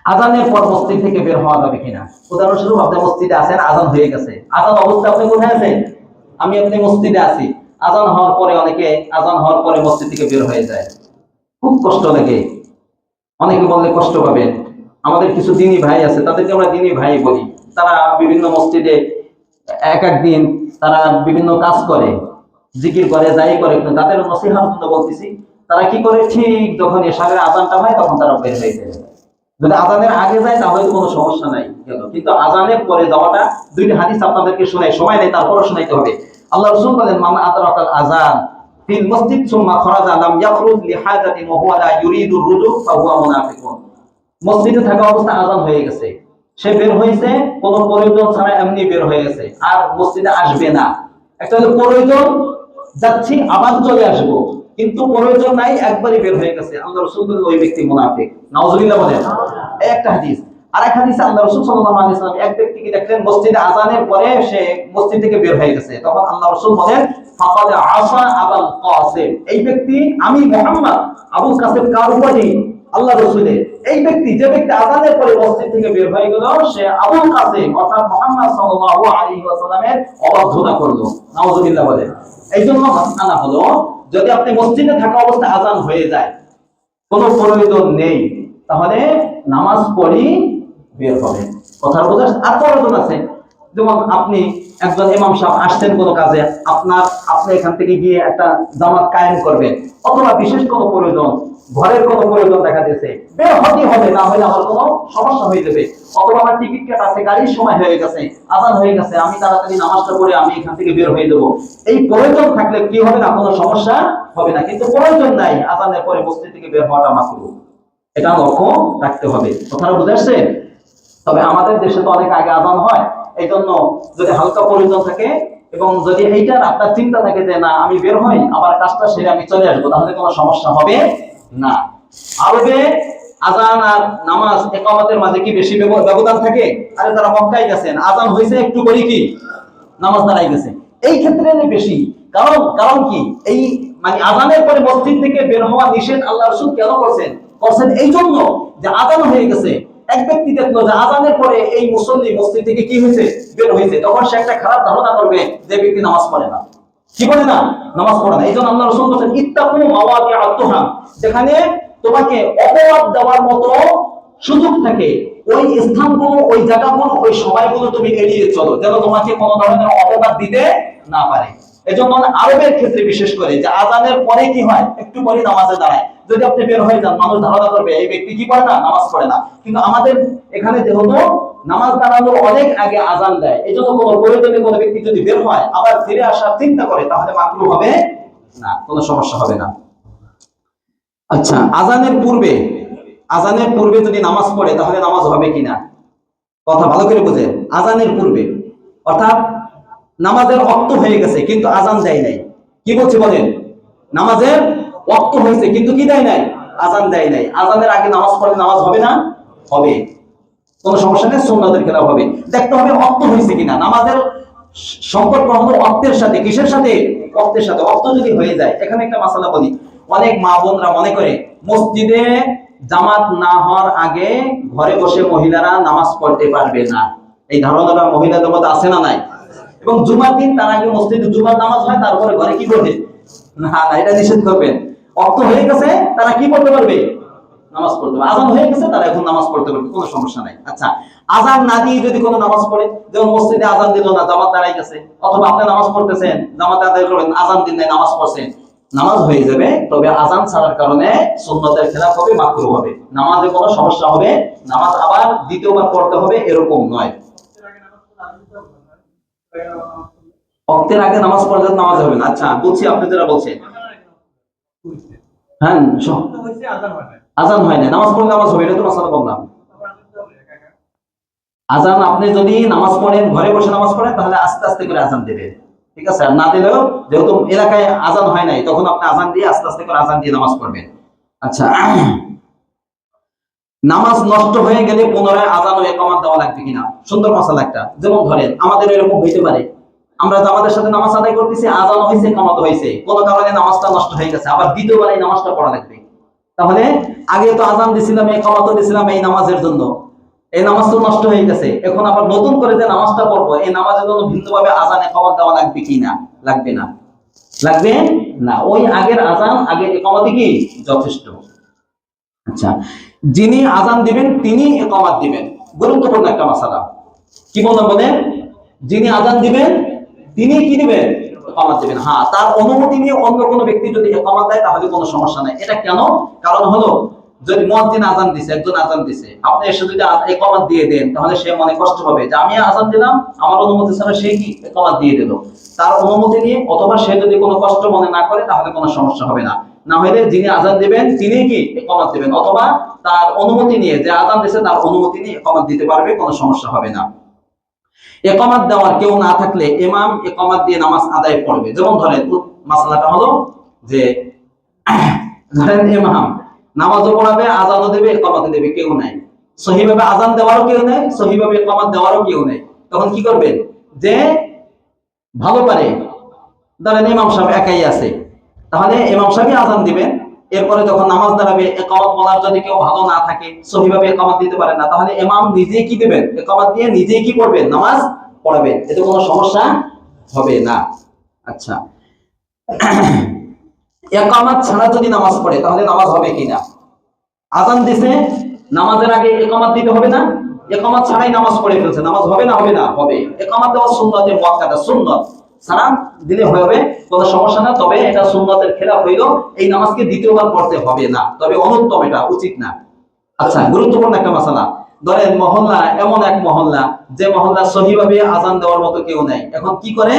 আজানের পর মসজিদ থেকে বের হওয়া যাবে কিনা? উদাহরণস্বরূপ আপনি মসজিদে আছেন, আজান হয়ে গেছে, আজান অবস্থা আপনি কোথায় আছেন? আপনি মসজিদে আছি, আজান হওয়ার পরে অনেকে আজান হওয়ার পরে মসজিদ থেকে বের হয়ে যায়, খুব কষ্ট লাগে। অনেকে বললে কষ্ট পাবেন। আমাদের কিছু দিনী ভাই আছে, তাদেরকে আমরা দিনী ভাই বলি। তারা বিভিন্ন মসজিদে এক এক দিন তারা বিভিন্ন কাজ করে, জিকির করে, যাই করে, কিন্তু তাদের নসিহতের জন্য বলতেছি, তারা কি করে, ঠিক যখন এশারের আজানটা হয় তখন তারা বের হয়ে যায়। যদি আজানের আগে যায় তাহলে কোনো সমস্যা নাই, কিন্তু আজানের পরে যাওয়াটা, দুইটা হাদিস আপনাদেরকে শোনাই, সময় নেই তারপরে শোনাইতে হবে। আল্লাহ রাসূল বলেন, মান আদরাকাল আযান ফিল মসজিদ সুম্মা খারাজা লাম ইয়াখরুজ লিহাজাতিন ওয়া হুয়া লা ইউরিদুর রুজু ফাহুয়া মুনাফিকুন। মসজিদে থাকা অবস্থায় আজান হয়ে গেছে, সে বের হয়েছে কোনো প্রয়োজন ছাড়া, এমনি বের হয়ে গেছে, আর মসজিদে আসবে না। একটা হলো প্রয়োজন, যাচ্ছি আবার চলে আসবো, কিন্তু প্রয়োজন নাই, একবারই বের হয়ে গেছে, আল্লাহ রাসূল বলেন ওই ব্যক্তি মুনাফিক। নাউজুবিল্লাহ বলেন। এই একটা হাদিস। আর এক হাদিসে আল্লাহ রাসূল সাল্লাল্লাহু আলাইহি ওয়াসাল্লাম এক ব্যক্তিকে দেখলেন মসজিদে আজানের পরে সে মসজিদ থেকে বের হয়ে গেছে, তখন আল্লাহ রাসূল বলেন, ফাকাদ আসা আবুল কাসিম, এই ব্যক্তি, আমি মুহাম্মদ, আবুল কাসিম কার উপরে? আল্লাহ রাসূলের। এই ব্যক্তি, যে ব্যক্তি আজানের পরে মসজিদ থেকে বের হয়ে গেল, সে আবুল কাসিম অর্থাৎ মুহাম্মদ সাল্লাল্লাহু আলাইহি ওয়াসাল্লামের অবাধ্যতা করলো। নাউজুবিল্লাহ বলেন। এই জন্য মাসআলা হলো, যদি আপনি মসজিদে থাকা অবস্থায় আজান হয়ে যায়, কোনো প্রয়োজন নেই, তাহলে নামাজ পড়ি বের হবে। কথা বোঝা? আর প্রয়োজন আছে, যেমন আপনি একজন ইমাম সাহেব আসছেন কোনো কাজে, আপনি এখান থেকে গিয়ে একটা জামাত কায়েম করবেন, অথবা বিশেষ কোনো প্রয়োজন, ঘরের কোনো প্রয়োজন দেখা দিয়েছে, বের হতেই হবে, না হলে আমার কোনো সমস্যা হয়ে যাবে, অথবা আমার টিকিট কাটা আছে, গাড়ির সময় হয়ে গেছে, আজান হয়ে গেছে, আমি তাড়াতাড়ি নামাজটা পড়ে আমি এখান থেকে বের হয়ে দেবো, এই প্রয়োজন থাকলে কি হবে না, কোনো সমস্যা হবে না। কিন্তু প্রয়োজন নাই, আজানের পরে মসজিদ থেকে বের হওয়াটা মাকরুহ, এটা লক্ষ্য রাখতে হবে। কথাটা বুঝে আসছে? তবে আমাদের দেশে তো অনেক আগে আজান হয়, এই জন্য যদি হালকা প্রয়োজন থাকে এবং যদি এইটার আপনার চিন্তা থাকে যে না আমি বের হই, আবার কাজটা সেরে আমি চলে আসবো, তাহলে কোনো সমস্যা হবে না। আরবে আজান আর নামাজ ইকামতের মাঝে কি বেশি ব্যবধান থাকে? আরে যারা মক্কায় গেছেন, আজান হয়েছে একটু করে কি নামাজ দাঁড়াই গেছে, এই ক্ষেত্রে বেশি। কারণ কি, এই মানে আজানের পরে মসজিদ থেকে বের হওয়া নিষেধ আল্লাহ রাসূল কেন করছেন এই জন্য যে আজান হয়ে গেছে, এক ব্যক্তি দেখলো যে আজানের পরে এই মুসল্লি মসজিদ থেকে কি হয়েছে, বের হয়েছে, তখন সে একটা খারাপ ধারণা করবে যে ব্যক্তি নামাজ পড়ে না, কি বলে না, নামাজ পড়ে না। এই জন্য আল্লাহ রাসূল বলেন, ইত্তাকু মাওয়াদিআত তুহাম, যেখানে তোমাকে অপবাদ দেওয়ার মতো সুযোগ থাকে, ওই স্থানগুলো, ওই জায়গাগুলো, ওই সময়গুলো তুমি এড়িয়ে চলো, যেন তোমাকে কোনো ধরনের অপবাদ দিতে না পারে। এজন্য আরবের ক্ষেত্রে বিশেষ করে যে আজানের পরে কি হয়, একটু পরে নামাজে দাঁড়ায়, যদি আপনি বের হয়ে যান মানুষ ধারণা করবে এই ব্যক্তি কি করে না, নামাজ পড়ে না। কিন্তু আমাদের এখানে যেহেতু নামাজ দাঁড়ানোর অনেক আগে আজান দেয়, এই জন্য কোনো প্রয়োজনে কোনো ব্যক্তি যদি বের হয় আবার ফিরে আসার চিন্তা করে, তাহলে মাকরুহ হবে না, কোনো সমস্যা হবে না। আচ্ছা, আজানের পূর্বে যদি নামাজ পড়ে তাহলে নামাজ হবে কিনা? কথা ভালো করে বুঝেন। আজানের পূর্বে অর্থাৎ নামাজের ওয়াক্ত হয়ে গেছে কিন্তু আজান দেয় নাই, কি বলছে বলেন? নামাজের ওয়াক্ত হয়েছে কিন্তু কি দেয় নাই, আজান দেয় নাই, আজানের আগে নামাজ পড়লে নামাজ হবে না? হবে। কোনো সমস্যা নেই, সুন্নতের খেলাফ হবে। দেখতে হবে অর্থ হয়েছে কিনা। নামাজের সম্পর্ক হলো অর্থের সাথে। কিসের সাথে? অর্থের সাথে। অর্থ যদি হয়ে যায়, এখানে একটা মাসালা বলি, অনেক মা বোনরা মনে করে মসজিদে জামাত না হওয়ার আগে ঘরে বসে মহিলারা নামাজ পড়তে পারবে না। এই ধারণাটা মহিলাদের মধ্যে আছে না নাই? এবং জুমার দিন তার আগে মসজিদে জুমার নামাজ হয়, তারপরে ঘরে কি করবে? না না, এটা নিষেধ করবেন। অর্থ হয়ে গেছে, তারা কি করতে পারবে? নামাজ পড়তে পারবে। আজান হয়ে গেছে, তারা এখন নামাজ পড়তে পারবে, কোনো সমস্যা নাই। আচ্ছা, আজান না দিয়ে যদি কোনো নামাজ পড়ে, যেমন মসজিদে আজান দিল না, জামাত দাঁড়াই গেছে, অথবা আপনি নামাজ পড়তেছেন, জামাত আদায় করবেন, আজান দিন নাই, নামাজ পড়ছেন, নামাজ হয়ে যাবে, তবে আজান ছাড়ার কারণে সুন্নতের খেলাফ হবে, মাকরুহ হবে, নামাজে কোনো সমস্যা হবে, নামাজ আবার দ্বিতীয়বার পড়তে হবে এরকম নয়। ওয়াক্তের আগে নামাজ পড়লে নামাজ হবে না। আচ্ছা বলছি, আপনি যেটা বলছেন, হ্যাঁ আজান হয় না, নামাজ পড়লে নামাজ হবে, এটা তো মাসালা বললাম। আজান আপনি যদি নামাজ পড়েন, ঘরে বসে নামাজ পড়েন, তাহলে আস্তে আস্তে করে আজান দেবেন, ঠিক আছে? আর না দিলেও, যেহেতু এলাকায় আজান হয় নাই, তখন আপনি আজান দিয়ে আস্তে আস্তে করে আজান দিয়ে নামাজ পড়বেন। আচ্ছা, নামাজ নষ্ট হয়ে গেলে পুনরায় আজান ও ইকামত দেওয়া লাগবে কিনা? সুন্দর মাসালা একটা। যেমন ধরেন আমাদের এরকম হইতে পারে, আমরা আমাদের সাথে নামাজ আদায় করতেছি, আজান হয়েছে, ইকামত হয়েছে, কোনো কারণে নামাজটা নষ্ট হয়ে গেছে, আবার দ্বিতীয়বার এই নামাজটা পড়া লাগবে। তাহলে আগে তো আজান দিছিলাম, ইকামত দিছিলাম এই নামাজের জন্য, এই নামাজ তো নষ্ট হয়ে গেছে, এখন আবার নতুন করে যে নামাজটা পড়বো, এই নামাজের জন্য ভিন্নভাবে আজান ইকামত দেওয়া লাগবে কিনা? লাগবে না। লাগবে না, ওই আগের আজান আগের ইকামতই কি যথেষ্ট। আচ্ছা, যিনি আজান দিবেন তিনি ইকামত দিবেন, গুরুত্বপূর্ণ একটা মাসালা। কি বললাম বলেন? যিনি আজান দিবেন তিনি কি দিবেন? ইকামত দিবেন। হ্যাঁ, তার অনুমতি নিয়ে অন্য কোনো ব্যক্তি যদি ইকামত দেয় তাহলে কোনো সমস্যা নাই। এটা কেন? কারণ হলো, যদি মুয়াজ্জিন আজান দিছে, একজন আজান দিছে, আপনি এসে যদি ইকামত দিয়ে দেন, তাহলে সে মনে কষ্ট হবে যে আমি আজান দিলাম, আমার অনুমতি ছাড়া সে কি ইকামত দিয়ে দিল। তার অনুমতি নিয়ে, অথবা সে যদি কোনো কষ্ট মনে না করে, তাহলে কোনো সমস্যা হবে না। না হলে যিনি আজান দিবেন তিনি কি ইকামত দিবেন, অথবা তার অনুমতি নিয়ে, যে আজান দিছে তার অনুমতি নিয়ে ইকামত দিতে পারবে, কোনো সমস্যা হবে না। ইকামত দেওয়ার কেউ না থাকলে ইমাম ইকামত দিয়ে নামাজ আদায় করবে। যেমন ধরেন মাসালাটা হলো যে, ধরেন ইমাম নামাজও পড়াবে, আজানও দেবে, ইকামতও দেবে, কেউ নাই, সহিভাবে আজান দেওয়ারও কেউ নাই, সহিভাবে ইকামত দেওয়ারও কেউ নাই, তখন কি করবেন? যে ভালো পারে, ধরেন ইমাম সাহেব একাই আছে, তাহলে ইমাম সাহেবই আজান দিবেন, এরপরে যখন নামাজ দাঁড়াবে, ইকামত বলার যদি কেউ ভালো না থাকে, সহিভাবে ইকামত দিতে পারে না, তাহলে ইমাম নিজেই কি দিবেন? ইকামত দিয়ে নিজেই কি করবেন? নামাজ পড়াবেন, এতে কোনো সমস্যা হবে না। আচ্ছা, ইকামত ছাড়া যদি নামাজ পড়ে, তাহলে নামাজ হবে কিনা? আজান দিছে, নামাজের আগে ইকামত দিতে হবে না? ইকামত ছাড়াই নামাজ পড়ে ফেলছে, নামাজ হবে না? হবে না, হবে। ইকামত দেওয়া সুন্নতে মুআক্কাদা, সুন্নত, সালাম দিলে হবে, কোনো সমস্যা না। তবে এটা সুন্নতের খেলাফ হইল, এই নামাজকে দ্বিতীয়বার পড়তে হবে না, তবে অনুত্তম, এটা উচিত না। আচ্ছা, গুরুত্বপূর্ণ একটা মাসালা। ধরেন মহল্লা, এমন এক মহল্লা, যে মহল্লা সহিভাবে আজান দেওয়ার মতো কেউ নাই, এখন কি করে?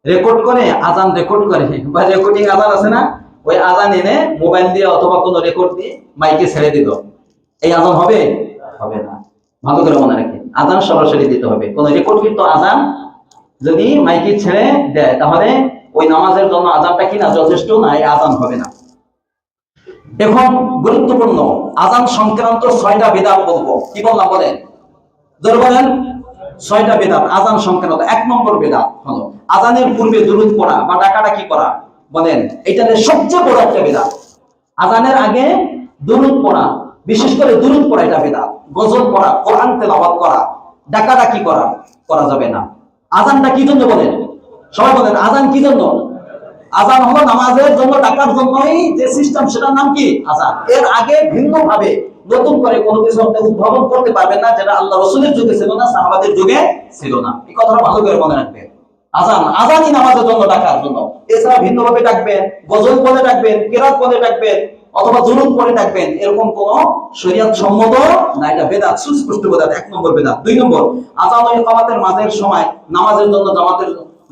রেকর্ড করে, আজান রেকর্ড করে, বা রেকর্ডিং আজান আছে না, ওই আজান এনে মোবাইল দিয়ে অথবা কোনো রেকর্ড দিয়ে মাইকে ছেড়ে দিল, এই আজান হবে? হবে না। ভালো করে মনে রাখেন, আজান সরাসরি দিতে হবে। কোন রেকর্ডকৃত আজান যদি মাইকে ছেড়ে দেয়, তাহলে ওই নামাজের জন্য আজানটা কিনা যথেষ্ট না, এই আজান হবে না। এখন গুরুত্বপূর্ণ আজান সংক্রান্ত 6টা বিদআত বলবো। কি বললাম বলেন? জোরে বলেন। 6টা বিদআত আজান সংক্রান্ত। 1 নম্বর বিদআত হলো আজানের পূর্বে দুরূদ পড়া বা ডাকাডাকি করা। বলেন, এটা সবচেয়ে বড় একটা বিদআত। আজানের আগে দুরূদ পড়া, বিশেষ করে দুরূদ পড়া, এটা বিদআত। গজল পড়া, কোরআন তেলাওয়াত করা, ডাকাডাকি করা, করা যাবে না। আজানটা কি জন্য বলেন? সবাই বলেন, আজান কি জন্য? আজান হলো নামাজের জন্য, ডাকার জন্যই যে সিস্টেম, সেটার নাম কি? আজান। এর আগে ভিন্ন ভাবে নতুন করে কোনো কিছু আপনি উদ্ভাবন করতে পারবেন না, যেটা আল্লাহ রাসূলের যুগে ছিল না, সাহাবাদের যুগে ছিল না। এই কথাটা ভালো করে মনে রাখবেন। আজান, আজানই নামাজের জন্য, ডাকার জন্য। এছাড়া ভিন্ন ভাবে ডাকবেন, গজল বলে ডাকবেন, কিরাত বলে ডাকবেন, অথবা দুরূদ পড়ে ডাকবেন, এরকম কোন শরীয়ত সম্মত না, এটা বেদাত, সুস্পষ্ট বেদাত। 1 নম্বর বেদাত। 2 নম্বর, আজান ও ইকামতের মাঝের সময় নামাজের জন্য,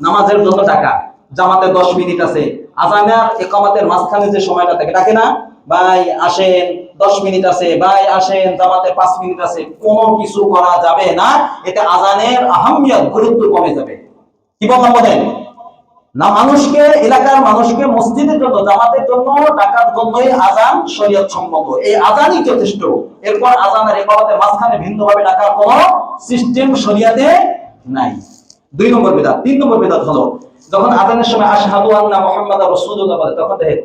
নামাজের জন্য ডাকা। জামাতে 10 মিনিট আছে, আজানের ইকামতের মাঝখানে যে সময়টা থাকে, ডাকে না, ভাই আসেন 10 মিনিট আছে, ভাই আসেন, জামাতে 5 মিনিট আছে, কোনো কিছু করা যাবে না। এতে আজানের আহমিয়ত, গুরুত্ব কমে যাবে। কি বললাম বলেন? না, মানুষকে, এলাকার মানুষকে মসজিদের জন্য, জামাতের জন্য ডাকার জন্যই আজান শরীয়ত সম্মত। এই আজানই যথেষ্ট। এরপর আজান আর ইকামতের মাঝখানে ভিন্নভাবে ডাকার কোনো সিস্টেম শরীয়তে নাই। 2 নম্বর বিদআত। 3 নম্বর বিদআত হলো যখন আজানের সময় আশহাদু আন্না মুহাম্মাদার রাসূলুল্লাহ বলে, তখন দেখে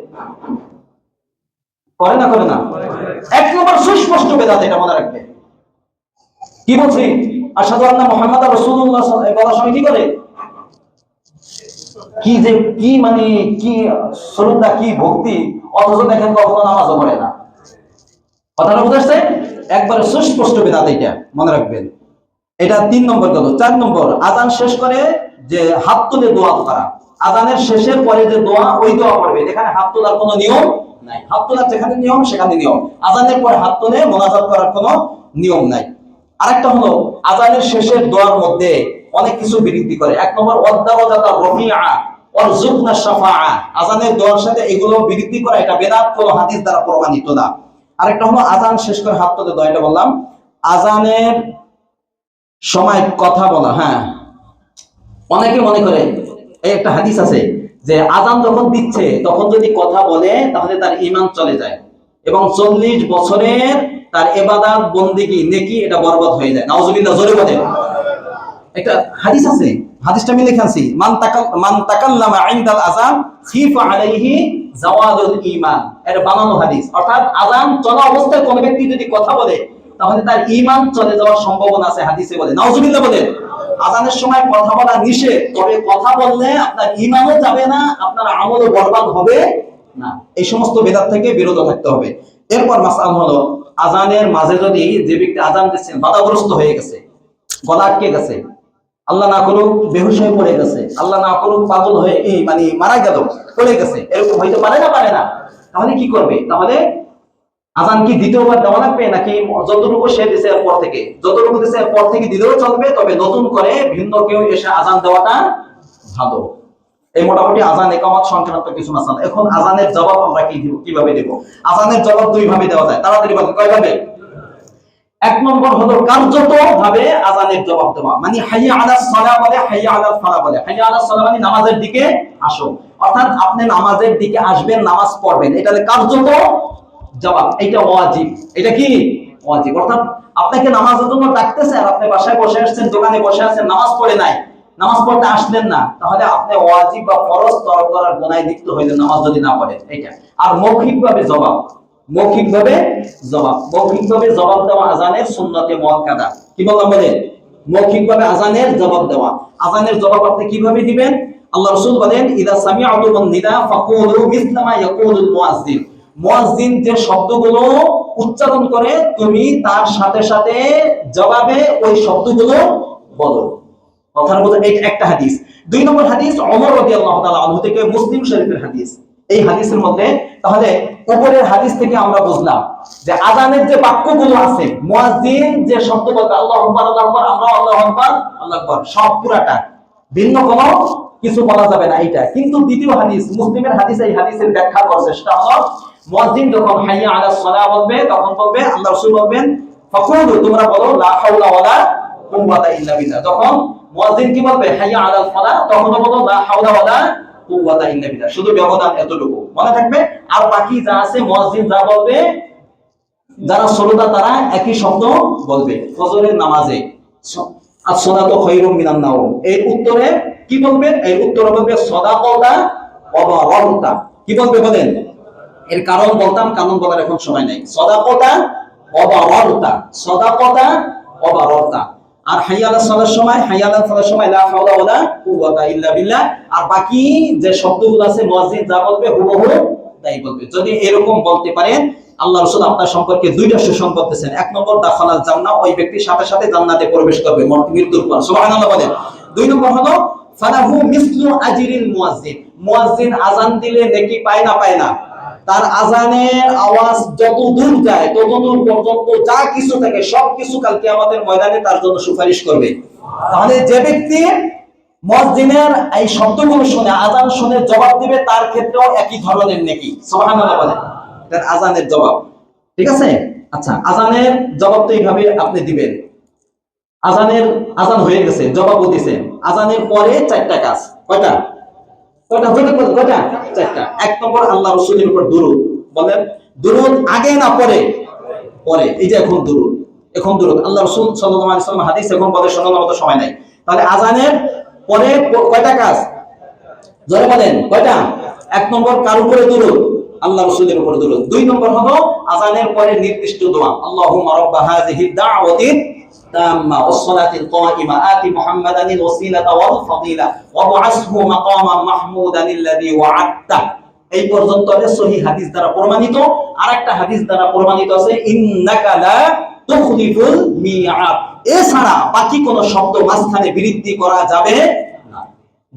করে না, করে না? 1 নম্বর সুস্পষ্ট বিদআত, এটা মনে রাখবে। কি বলছি? আশহাদু আন্না মুহাম্মাদার রাসূলুল্লাহ বলার সময় কি করে? কি যে কি মানে কি শ্রদ্ধা, কি ভক্তি, অথচ দেখেন কখনো নামাজও পড়ে না। কথাটা বুঝাচ্ছে? একবারে সুস্পষ্ট বিদআত, এটা মনে রাখবেন। এটা 3 নম্বর গেল। 4 নম্বর, আজান শেষ করে যে হাত তুলে দোয়া করা। আজানের শেষের পরে যে দোয়া, ওই দোয়া পড়বে। এখানে হাত তোলার কোনো নিয়ম নাই। হাত তোলার যেখানে নিয়ম সেখানে নিয়ম, আজানের পরে হাত তুলে মোনাজাত করার কোনো নিয়ম নাই। আরেকটা হলো আজানের শেষের দোয়ার মধ্যে অনেক কিছু বৃদ্ধি করে। 1 নম্বর ওয়াদাওয়াজাতা রফিআ ওয়ারজুকনা শাফাআ। আজানের দোয়ার সাথে এগুলো বৃদ্ধি করা, এটা বেদাত, কোনো হাদিস দ্বারা প্রমাণিত না। আরেকটা হলো আজান শেষ করে হাত তুলে দোয়া, এটা বললাম। আজানের সময় কথা বলা, হ্যাঁ, অনেকে মনে করে এই একটা হাদিস আছে যে আজান যখন দিচ্ছে তখন যদি কথা বলে তাহলে তার ঈমান চলে যায় এবং 40 বছরের তার ইবাদত বন্দেগী নেকি এটা বরবাদ হয়ে যায়। নাউজুবিল্লাহ, জোরে বলেন। একটা হাদিস আছে, হাদিসটা আমি লিখে আনছি, মান তাকাল্লামা ইনদাল আযান খিফা আলাইহি জাওয়াদুল ঈমান। এটা বানানো হাদিস। অর্থাৎ আযান চলা অবস্থায় কোন ব্যক্তি যদি কথা বলে তাহলে তার ঈমান চলে যাওয়ার সম্ভাবনা আছে, হাদিসে বলে। নাউজুবিল্লাহ বলেন। আযানের সময় কথা বলা নিষেধ, তবে কথা বললে আপনার ঈমানও যাবে না, আপনার আমলও বরবাদ হবে না। এই সমস্ত বেদাত থেকে বিরত থাকতে হবে। এরপর মাসআলা হলো আযানের মাঝে যদি যে ব্যক্তি আযান দিচ্ছেন বাধাগ্রস্ত হয়ে গেছে, গলা আটকে গেছে, আল্লাহ না করুক বেহুশ হয়ে পড়ে গেছে, আল্লাহ না করুক পাগল হয়ে মানে মারা গেল, পড়ে গেছে, এরকম হইতে পারে না, পারে না, তাহলে কি করবে? তাহলে আজান কি দ্বিতীয়বার দেওয়া লাগবে নাকি যতটুকু সে দিছে এরপর থেকে, যতটুকু দিছে এরপর থেকে দিলেও চলবে, তবে নতুন করে ভিন্ন কেউ এসে আজান দেওয়াটা ভালো। এই মোটামুটি আজান ইকামত সংক্রান্ত কিছু মাসালা। এখন আজানের জবাব আমরা কিভাবে দেব? আজানের জবাব 2 ভাবে দেওয়া যায়। তাড়াতাড়ি বলেন, কয় ভাবে? 1 নম্বর হলো কার্যত ভাবে আজানের জবাব দেওয়া, মানে হাইয়া আলাস সালাহ বলে, হাইয়া আলাল ফালাহ বলে। হাইয়া আলাস সালাহ মানে নামাজের দিকে আসো, অর্থাৎ আপনি নামাজের দিকে আসবেন, নামাজ পড়বেন, এটা হলো কার্যত জবাব। এটা ওয়াজিব। এটা কি ওয়াজিব? অর্থাৎ আপনাকে নামাজের জন্য ডাকতেছে আর আপনি বাসায় বসে আসছেন, দোকানে বসে আছেন, নামাজ পড়ে নাই, নামাজ পড়তে আসলেন না, তাহলে আপনি ওয়াজিব বা ফরজ তরক করার গুনাহে লিপ্ত হইলেন নামাজ যদি না পড়েন। এটা। আর মৌখিকভাবে জবাব, মৌখিকভাবে জবাব, মৌখিকভাবে জবাব দেওয়া আজানের সুন্নতে মুআক্কাদা। কি বললাম বলেন? মৌখিকভাবে আজানের জবাব দেওয়া। আজানের জবাব আপনি কিভাবে দিবেন? আল্লাহ রাসূল বলেন, ইদা সামিআতুমুন নিদা ফাকুলু মিসলা মা ইয়াকুলুল মুয়াজ্জিন। মুয়াজ্জিন যে শব্দগুলো উচ্চারণ করে তুমি তার সাথে সাথে জবাবে ওই শব্দগুলো বলো। কথার মধ্যে এই একটা হাদিস। 2 নম্বর হাদিস ওমর রাদিয়াল্লাহু তাআলা আনহু থেকে, মুসলিম শরীফের হাদিস। এই হাদিসের মধ্যে তাহলে উপরের হাদিস থেকে আমরা বুঝলাম যে আযানের যে বাক্যগুলো আছে, মুয়াজ্জিন যে শব্দ বলবে আল্লাহু আকবার, আল্লাহু আকবার, আমরা আল্লাহু আকবার, আল্লাহু আকবার, সব পুরাটা, ভিন্ন কোনো কিছু বলা যাবে না। এইটা কিন্তু দ্বিতীয় হাদিস, মুসলিমের হাদিস, এই হাদিসের ব্যাখ্যা করছে, সেটা হলো মুয়াজ্জিন যখন হাইয়া আলাস সালাহ বলবে তখন বলবে, আল্লাহ রাসূল বলবেন ফাকুলু, তোমরা বলো লা হাওলা ওয়ালা কুওয়াতা ইল্লা বিল্লাহ। যখন মুয়াজ্জিন কি বলবে হাইয়া আলাল ফালাহ, তখন বলো লা হাওলা ওয়ালা কুওয়াতা ইল্লা বিল্লাহ। শুধু ব্যবধান এতটুকু মনে থাকবে। আর বাকি যা আছে মুয়াজ্জিন যা বলবে, যারা শ্রোতা তারা একই শব্দ বলবে। ফজরের নামাজে as-সালাতু খায়রুম মিনান নাওম, এর উত্তরে কি বলবে? এর উত্তরে বলবে সাদাকাতা ওয়া বারারতা। কি বলবে বলেন? এর কারণ বলতাম, কারণ বলার এখন সময় নাই। সাদাকাতা ওয়া বারারতা, সাদাকাতা ওয়া বারারতা। আর হাইয়া আলাস সালার সময়, হাইয়া আলাল ফালার সময় লা হাওলা ওয়ালা কুওয়াতা ইল্লা বিল্লাহ। আর বাকি যে শব্দগুলো আছে মুয়াজ্জিন যা বলবে হুবহু তাই বলবে। যদি এরকম বলতে পারেন, আল্লাহ রাসূল আপনার সম্পর্কে 2টা সুসংবাদ দিয়েছেন। 1 নম্বর দাখালাল জান্নাহ, ওই ব্যক্তি সাথে সাথে জান্নাতে প্রবেশ করবে মৃত্যুর পর। সুবহানাল্লাহ বলেন। 2 নম্বর হলো ফালাহু মিসলু আজরিল মুয়াজ্জিন। মুয়াজ্জিন আযান দিলে নেকি পায় না, পায় না? তার আযানের আওয়াজ যত দূর যায় তত দূর পর্যন্ত যা কিছু থাকে সবকিছু কাল কিয়ামতের ময়দানে তার জন্য সুপারিশ করবে। তাহলে যে ব্যক্তি মুয়াজ্জিনের এই শব্দগুলো শুনে, আযান শুনে জবাব দিবে, তার ক্ষেত্রেও একই ধরনের নেকি। সুবহানাল্লাহ বলেন। এটা আযানের জবাব। ঠিক আছে? আচ্ছা, আযানের জবাব তো এইভাবে আপনি দিবেন। আযান হয়ে গেছে, জবাবও দিয়েছেন। আযানের পরে 4টা কাজ। কয়টা? কয়টা জোরে বলেন, কয়টা? চারটা। এক নম্বর আল্লাহ রাসূলের উপর দুরূদ। বলেন দুরূদ আগে না পরে? পরে। এই যে এখন দুরূদ, এখন দুরূদ আল্লাহ রাসূল সাল্লাল্লাহু আলাইহি ওয়াসাল্লাম হাদিস এখন বলে শোনানোর মতো সময় নাই। তাহলে আজানের পরে কয়টা কাজ? জোরে বলেন কয়টা? এক নম্বর কার উপরে দুরূদ? আল্লাহ রাসূলের উপরে দুরূদ। দুই নম্বর হলো আজানের পরে নির্দিষ্ট দোয়া, আল্লাহুম্মা রাব্বা হাযিহি দাওয়াতিত তাম্মা ওয়াস সালাতিল কায়িমা আতি মুহাম্মাদানিল ওয়াসিলাতা ওয়াল ফাদিলা ওয়াবআসহু মাকামান মাহমুদানিল্লাযী ওয়া'আদতা। এই পর্যন্ত সহিহ হাদিস দ্বারা প্রমাণিত। আরেকটা হাদিস দ্বারা প্রমাণিত আছে ইন্নাকা লা তুখলিফুল মিআদ। এছাড়া বাকি কোন শব্দ মাঝখানে বৃদ্ধি করা যাবে না।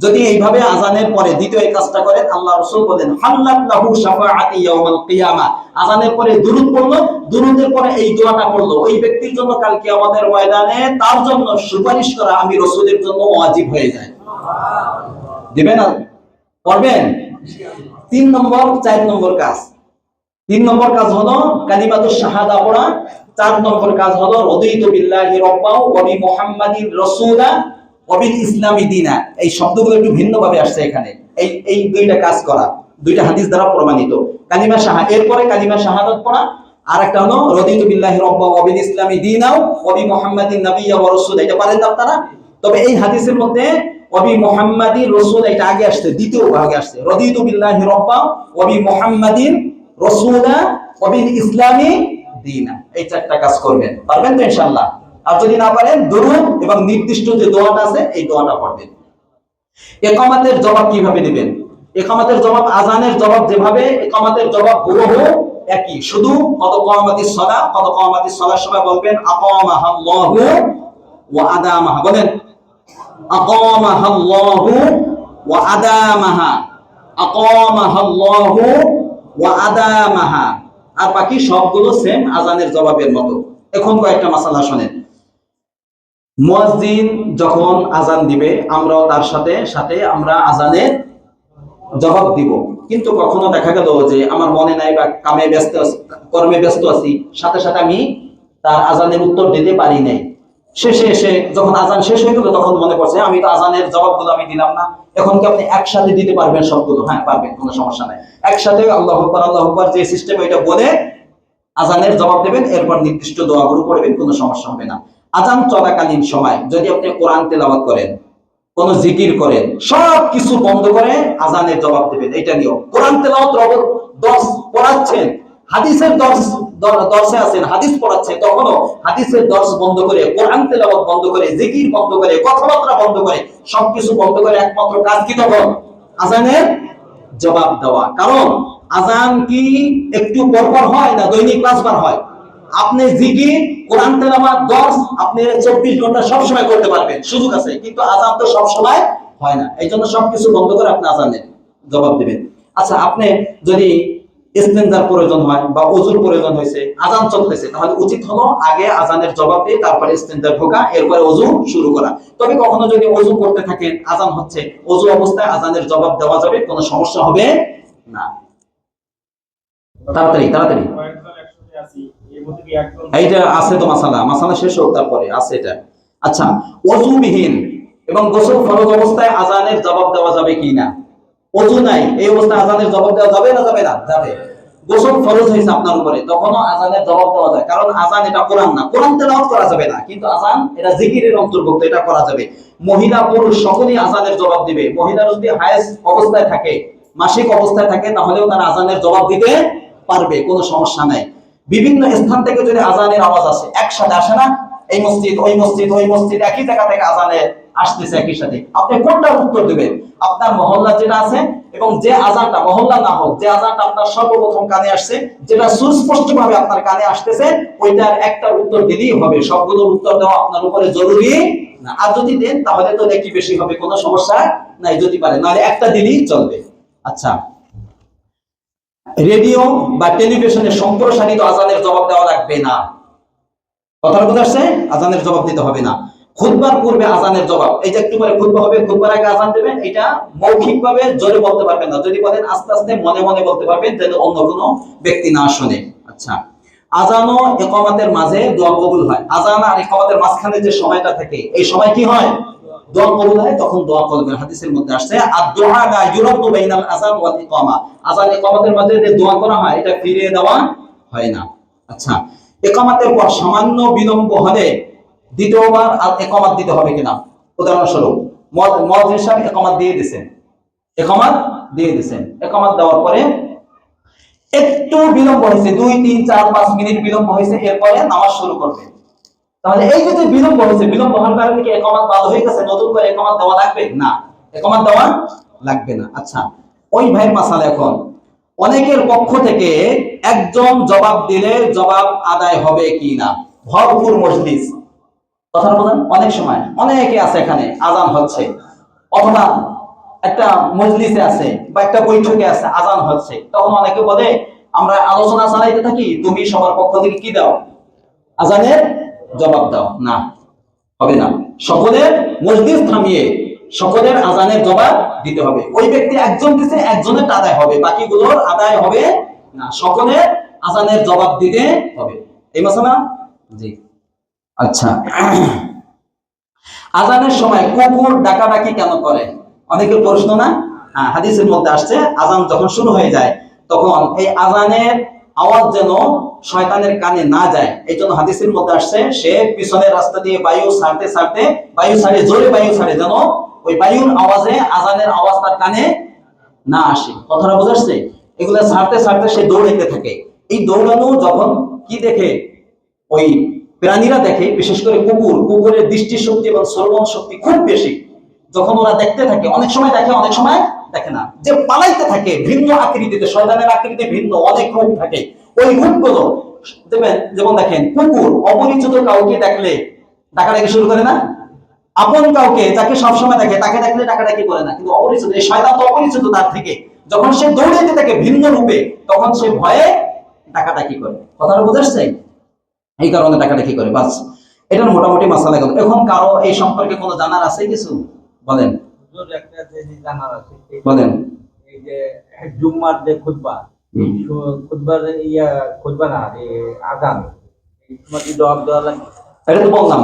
যদি এইভাবে আজানের পরে দ্বিতীয় এই কাজটা করেন, আল্লাহ রাসূল বলেন হাল্লাত লাহু শাফাআতি ইয়াউমাল কিয়ামা। আজানের পরে দুরূদ পড়লো, দুরূদের পরে এই দোয়াটা পড়লো, ওই ব্যক্তির জন্য কাল কিয়ামতের ময়দানে তার জন্য সুপারিশ করা আমি রাসূলের জন্য ওয়াজিব হয়ে যায়। দিবেন না? পড়বেন? তিন নম্বর, চার নম্বর কাজ। তিন নম্বর কাজ হলো কালিমাতুশ শাহাদা পড়া। চার নম্বর কাজ হলো রাদিতু বিল্লাহি রাব্বাও ওয়া বি মুহাম্মাদির রাসূলা ওয়া বিল ইসলামি দীনা। এই শব্দগুলো একটু ভিন্নভাবে আসছে এখানে। এই দুইটা কাজ করা, দুইটা হাদিস দ্বারা প্রমাণিত। কালিমা শাহাদা, এরপরে কালিমা শাহাদাত পড়া, আর একটা হলো রাদিতু বিল্লাহি রাব্বাও ওয়া বিল ইসলামি দীনাও ওয়া বি মুহাম্মাদিন নাবিয়্যা ওয়া রাসূলা। এটা পারেন আপনারা? তবে এই হাদিসের মধ্যে ওয়া বি মুহাম্মাদির রাসূল এটা আগে আসছে, দ্বিতীয় ভাগে আসছে। রাদিতু বিল্লাহি রাব্বাও ওয়া বি মুহাম্মাদিন রাসূলা ওয়া বিল ইসলামি দীনা। এই চারটা কাজ করবেন। পারবেন তো ইনশাআল্লাহ? আর যদি না পারেন দুরূদ এবং নির্দিষ্ট যে দোয়াটা আছে এই দোয়াটা পড়বেন। ইকামাতের জবাব কিভাবে দিবেন? ইকামাতের জবাব আযানের জবাব যেভাবে, ইকামাতের জবাব হুবহু একই। শুধু কত কামাতিস সালাহ, কত কামাতিস সালাহর সময় বলবেন আকামাহাল্লাহু ওয়া আদামাহা। বলেন আকামাহাল্লাহু ওয়া আদামাহা, আকামাহাল্লাহু ওয়া আদামাহা। আর বাকি সবগুলো সেম আজানের জবাবের মতো। এখন কয়েকটা মাসালা শুনেন। মুয়াজ্জিন যখন আজান দিবে আমরাও তার সাথে সাথে আমরা আজানের জবাব দিব। কিন্তু কখনো দেখা গেল যে আমার মনে নাই বা কামে ব্যস্ত আছি, কর্মে ব্যস্ত আছি, সাথে সাথে আমি তার আজানের উত্তর দিতে পারি নাই। শেষে এসে যখন আজান শেষ হয়ে গেল তখন মনে পড়ছে আমি তো আজানের জবাবগুলো আমি দিলাম না। এখন কি আপনি একসাথে দিতে পারবেন সবগুলো? হ্যাঁ পারবেন, কোনো সমস্যা নাই। একসাথে আল্লাহু আকবার যে সিস্টেম এটা বলে আজানের জবাব দেবেন, এরপর নির্দিষ্ট দোয়াগুলো পড়বেন, কোনো সমস্যা হবে না। আজান চলাকালীন সময় যদি আপনি কোরআন তেলাওয়াত করেন, কোন জিকির করেন, সব কিছু বন্ধ করে আজানের জবাব দেবেন। এটা নিয়ম। কোরআন তেলাওয়াত দর্স পড়াচ্ছেন, হাদিসের দর্শে আছেন, হাদিস পড়াচ্ছেন, তখনও হাদিসের দর্শ বন্ধ করে, কোরআন তেলাওয়াত বন্ধ করে, জিকির বন্ধ করে, কথাবার্তা বন্ধ করে, সবকিছু বন্ধ করে একমাত্র কাজ কি তখন? আজানের জবাব দেওয়া। কারণ আজান কি একটু পরপর হয় না দৈনিক 5 বার হয়? আপনি জিকির, কোরআন তেলাওয়াত, দর্স আপনি 24 ঘন্টা সব সময় করতে পারবেন, সুযোগ আছে। কিন্তু আজান তো সব সময় হয় না। এইজন্য সবকিছু বন্ধ করে আপনি আজানের জবাব দিবেন। আচ্ছা, আপনি যদি ইস্তেনজার প্রয়োজন হয় বা ওযুর প্রয়োজন হয়েছে, আজান চলতেছে, তাহলে উচিত হলো আগে আজানের জবাব দিয়ে তারপরে ইস্তেনজার ঢোকা, এরপরে ওযু শুরু করা। তবে কখনো যদি ওযু করতে থাকেন, আজান হচ্ছে, ওযু অবস্থায় আজানের জবাব দেওয়া যাবে, কোনো সমস্যা হবে না। তাড়াতাড়ি তাড়াতাড়ি এইটা আছে তো মাসালা শেষ হোক তারপরে আছে এটা। আচ্ছা, ওযুবিহীন এবং গোসল ফরজ অবস্থায় আজানের জবাব দেওয়া যাবে কি না? ওযু নাই এই অবস্থায় আজানের জবাব দেওয়া যাবে না যাবে না? যাবে। গোসল ফরজ হয়েছে আপনার উপরে, তখনও আজানের জবাব দেওয়া যায়। কারণ আজান এটা কোরআন না, কোরআন তেলাওয়াত করা যাবে না, কিন্তু আজান এটা জিকিরের অন্তর্ভুক্ত, এটা করা যাবে। মহিলা পুরুষ সকলেই আজানের জবাব দিবে। মহিলা যদি হায়েজ অবস্থায় থাকে, মাসিক অবস্থায় থাকে, তাহলেও তারা আজানের জবাব দিতে পারবে, কোনো সমস্যা নাই। বিভিন্ন স্থান থেকে যদি আজানের আওয়াজ আসে, একসাথে আসে না, এই মসজিদ ওই মসজিদ ওই মসজিদ একই জায়গা থেকে আজানের আসতেছে একই সাথে, আপনি কোনটার উত্তর দিবেন? আপনার মহল্লা যেটা আছে এবং যে আজানটা, মহল্লা না হোক, যে আজানটা আপনার সর্বপ্রথম কানে আসছে, যেটা সুস্পষ্ট ভাবে আপনার কানে আসতেছে, ওইটার একটা উত্তর দিলেই হবে। সবগুলোর উত্তর দেওয়া আপনার উপরে জরুরি না। আর যদি দেন তাহলে তো একটু বেশি হবে, কোনো সমস্যা নাই যদি পারেন, নাহলে একটা দিলেই চলবে। আচ্ছা, রেডিও বা টেলিভিশনে সম্প্রসারিত আজানের জবাব দেওয়া লাগবে না। কথার কথা আসছে, আজানের জবাব দিতে হবে না। খুতবার পূর্বে আজানের জবাব, এই যে একটু পরে খুতবা হবে, খুতবার আগে আজান দেবেন, এটা মৌখিকভাবে জোরে বলতে পারবেন না, যদি বলেন আস্তে আস্তে মনে মনে বলতে পারবেন, যেন অন্য কোনো ব্যক্তি না শুনে। আচ্ছা, আজান ও ইকামতের মাঝে দোয়া কবুল হয়। আজান আর ইকামতের মাঝখানে যে সময়টা থাকে, এই সময় কি হয়? দোয়া কবুল হয় তখন দোয়া করবেন। হাদিসের মধ্যে আসছে আদ-দুআ লা ইউরাদ্দু বাইনাল আযান ওয়াল ইকামা, আযান ইকামতের মধ্যে যে দোয়া করা হয় এটা ফিরিয়ে দেওয়া হয় না। আচ্ছা, ইকামতের পর সামান্য বিলম্ব হলে দ্বিতীয়বার আর ইকামত দিতে হবে কিনা? উদাহরণস্বরূপ মুয়াজ্জিন সাহেব ইকামত দিয়ে দিয়েছেন, ইকামত দিয়ে দিয়েছেন, ইকামত দেওয়ার পরে একটু বিলম্ব হয়েছে, 2 3 4 5 মিনিট বিলম্ব হয়েছে, এরপরে নামাজ শুরু করবে। তাহলে এই যে বিলম্ব হয়েছে, বিলম্ব হওয়ার কারণে কি ইকামত বাদ হয়ে গেছে? নতুন করে ইকামত দেওয়া লাগবে না? ইকামত দেওয়া লাগবে না। আচ্ছা, ওই ভাইয়ের মাসালা এখন অনেকের পক্ষ থেকে একজন জবাব দিলে জবাব আদায় হবে কি না? ভরপুর মজলিস, কথা বলেন, অনেক সময় অনেকে আছে এখানে আজান হচ্ছে, অথবা একটা মজলিসে আছে বা একটা বৈঠকে আছে, আজান হচ্ছে, তখন অনেকে বলে আমরা আলোচনা চালাইতে থাকি, তুমি সবার পক্ষ থেকে কি দাও? আজানের জবাব দাও। না, হবে না। সকলের মজলিস থামিয়ে সকলের আজানের জবাব দিতে হবে। ওই ব্যক্তি একজন দিছে, একজনের আদায় হবে, বাকিগুলোর আদায় হবে না। সকলের আজানের জবাব দিতে হবে। এই মাসালা? জি। আচ্ছা, আজানের সময় কুকুর ডাকাডাকি কেন করে? অনেকের প্রশ্ন না? হাদিসের মধ্যে আসছে আজান যখন শুরু হয়ে যায় তখন এই আজানের আওয়াজ যেন শয়তানের কানে না যায়, এই জন্য হাদিসের মধ্যে আসছে সে পিছনের রাস্তা দিয়ে বায়ু ছাড়তে ছাড়তে, বায়ু ছাড়ে, জোরে বায়ু ছাড়ে, যেন ওই বায়ুর আওয়াজে আজানের আওয়াজ তার কানে না আসে। কথাটা বোঝাচ্ছে? এগুলা ছাড়তে ছাড়তে সে দৌড়াইতে থাকে। এই দৌড়ানো যখন কি দেখে? ওই প্রাণীরা দেখে, বিশেষ করে কুকুর, কুকুরের দৃষ্টি শক্তি এবং শ্রবণ শক্তি খুব বেশি। যখন ওরা দেখতে থাকে, অনেক সময় দেখে, অনেক সময় দেখে না, যে পালাইতে থাকে ভিন্ন আকৃতিতে, শয়তানের আকৃতি ভিন্ন, অনেক রূপ থাকে, ওই রূপগুলো দেখবেন। যেমন দেখেন, কুকুর অপরিচিত কাউকে দেখলে ডাকাডাকি শুরু করে না? আপন কাউকে যাকে সবসময় দেখে তাকে দেখলে ডাকাডাকি করে না, কিন্তু অপরিচিত, এই শয়তান তো অপরিচিত তার থেকে, যখন সে দৌড়াইতে থাকে ভিন্ন রূপে, তখন সে ভয়ে ডাকাডাকি করে। কথাটা বুঝাচ্ছে? এই কারণে ডাকাডাকি করে। বাস, এটার মোটামুটি মাসালা গেল। এখন কারো এই সম্পর্কে কোনো জানার আছে কিছু? বলেন। একটা জিনিস জানার আছে, বলেন। এই যে জুম্মার যে খুতবা, খুতবার খুতবা না, আজান, তোমার কি জবাব দেওয়া লাগে? এটা তো বললাম,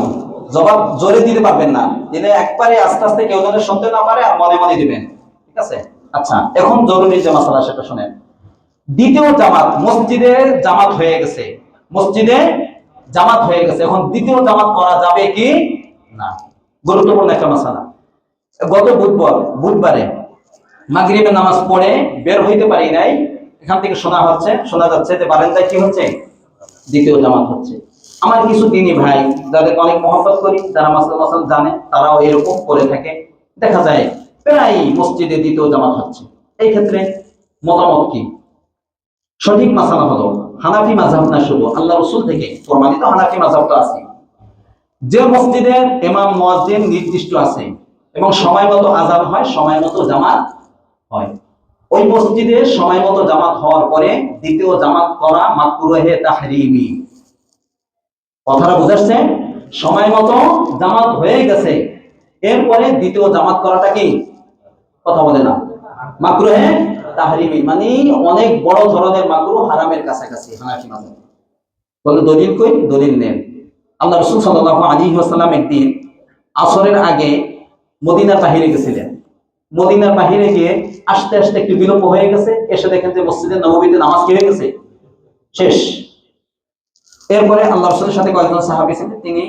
জবাব জোরে দিতে পারবেন না, দিলে একবারে আস্তে আস্তে কেউ যেন শুনতে না পারে আর মনে মনে দিবেন, ঠিক আছে? আচ্ছা, এখন জরুরি যে মাসালা সেটা শুনেন। দ্বিতীয় জামাত, মসজিদে জামাত হয়ে গেছে, মসজিদে জামাত হয়ে গেছে, এখন দ্বিতীয় জামাত করা যাবে কি না? গুরুত্বপূর্ণ একটা মাসালা। গত বুধবারে মাগরিবের নামাজ পড়ে বের হইতে পারি নাই, এখান থেকে শোনা যাচ্ছে যে বারান্দায় কি হচ্ছে? দ্বিতীয় জামাত হচ্ছে। আমার কিছু দিনী ভাই যাদেরকে অনেক মহব্বত করি, যারা মাসাল জানে, তারাও এরকম করে থাকে। দেখা যায় প্রায় মসজিদে দ্বিতীয় জামাত হচ্ছে। এই ক্ষেত্রে মতামত কি? সঠিক মাসালা হলো হানাফি মাযহাব না, শুধু আল্লাহ রাসূল থেকে প্রমাণিত হানাফি মাযহাব তো আছে, যে মসজিদের ইমাম মুয়াজ্জিন নির্দিষ্ট আছে এবং সময় মতো আজান হয়, সময় মতো জামাত হয়, ওই মসজিদে সময় মতো জামাত হওয়ার পরে দ্বিতীয় জামাত করা মাকরুহে তাহরিমি। কথাটা বুঝাচ্ছে? সময় মতো জামাত হয়ে গেছে, এরপরে দ্বিতীয় জামাত করাটা কি? কথা বলে না, মাকরুহে তাহরিমি, মানে অনেক বড় ধরনের মাকরুহ, হারামের কাছাকাছি। হানাফি মাযহাব বলে দলিল কই? দলিল নেন। আল্লাহ রাসূল সাল্লাল্লাহু আলাইহি ওয়াসাল্লাম একদিন আসরের আগে মদিনার বাহিরে গেছিলেন। মদিনার বাহিরে গিয়ে আস্তে আস্তে একটু বিলম্ব হয়ে গেছে, এসে দেখেন যে মসজিদে নববীতে নামাজ কি হয়ে গেছে? শেষ। এরপরে আল্লাহ রাসূলের সাথে কয়েকজন সাহাবী ছিলেন, তিনি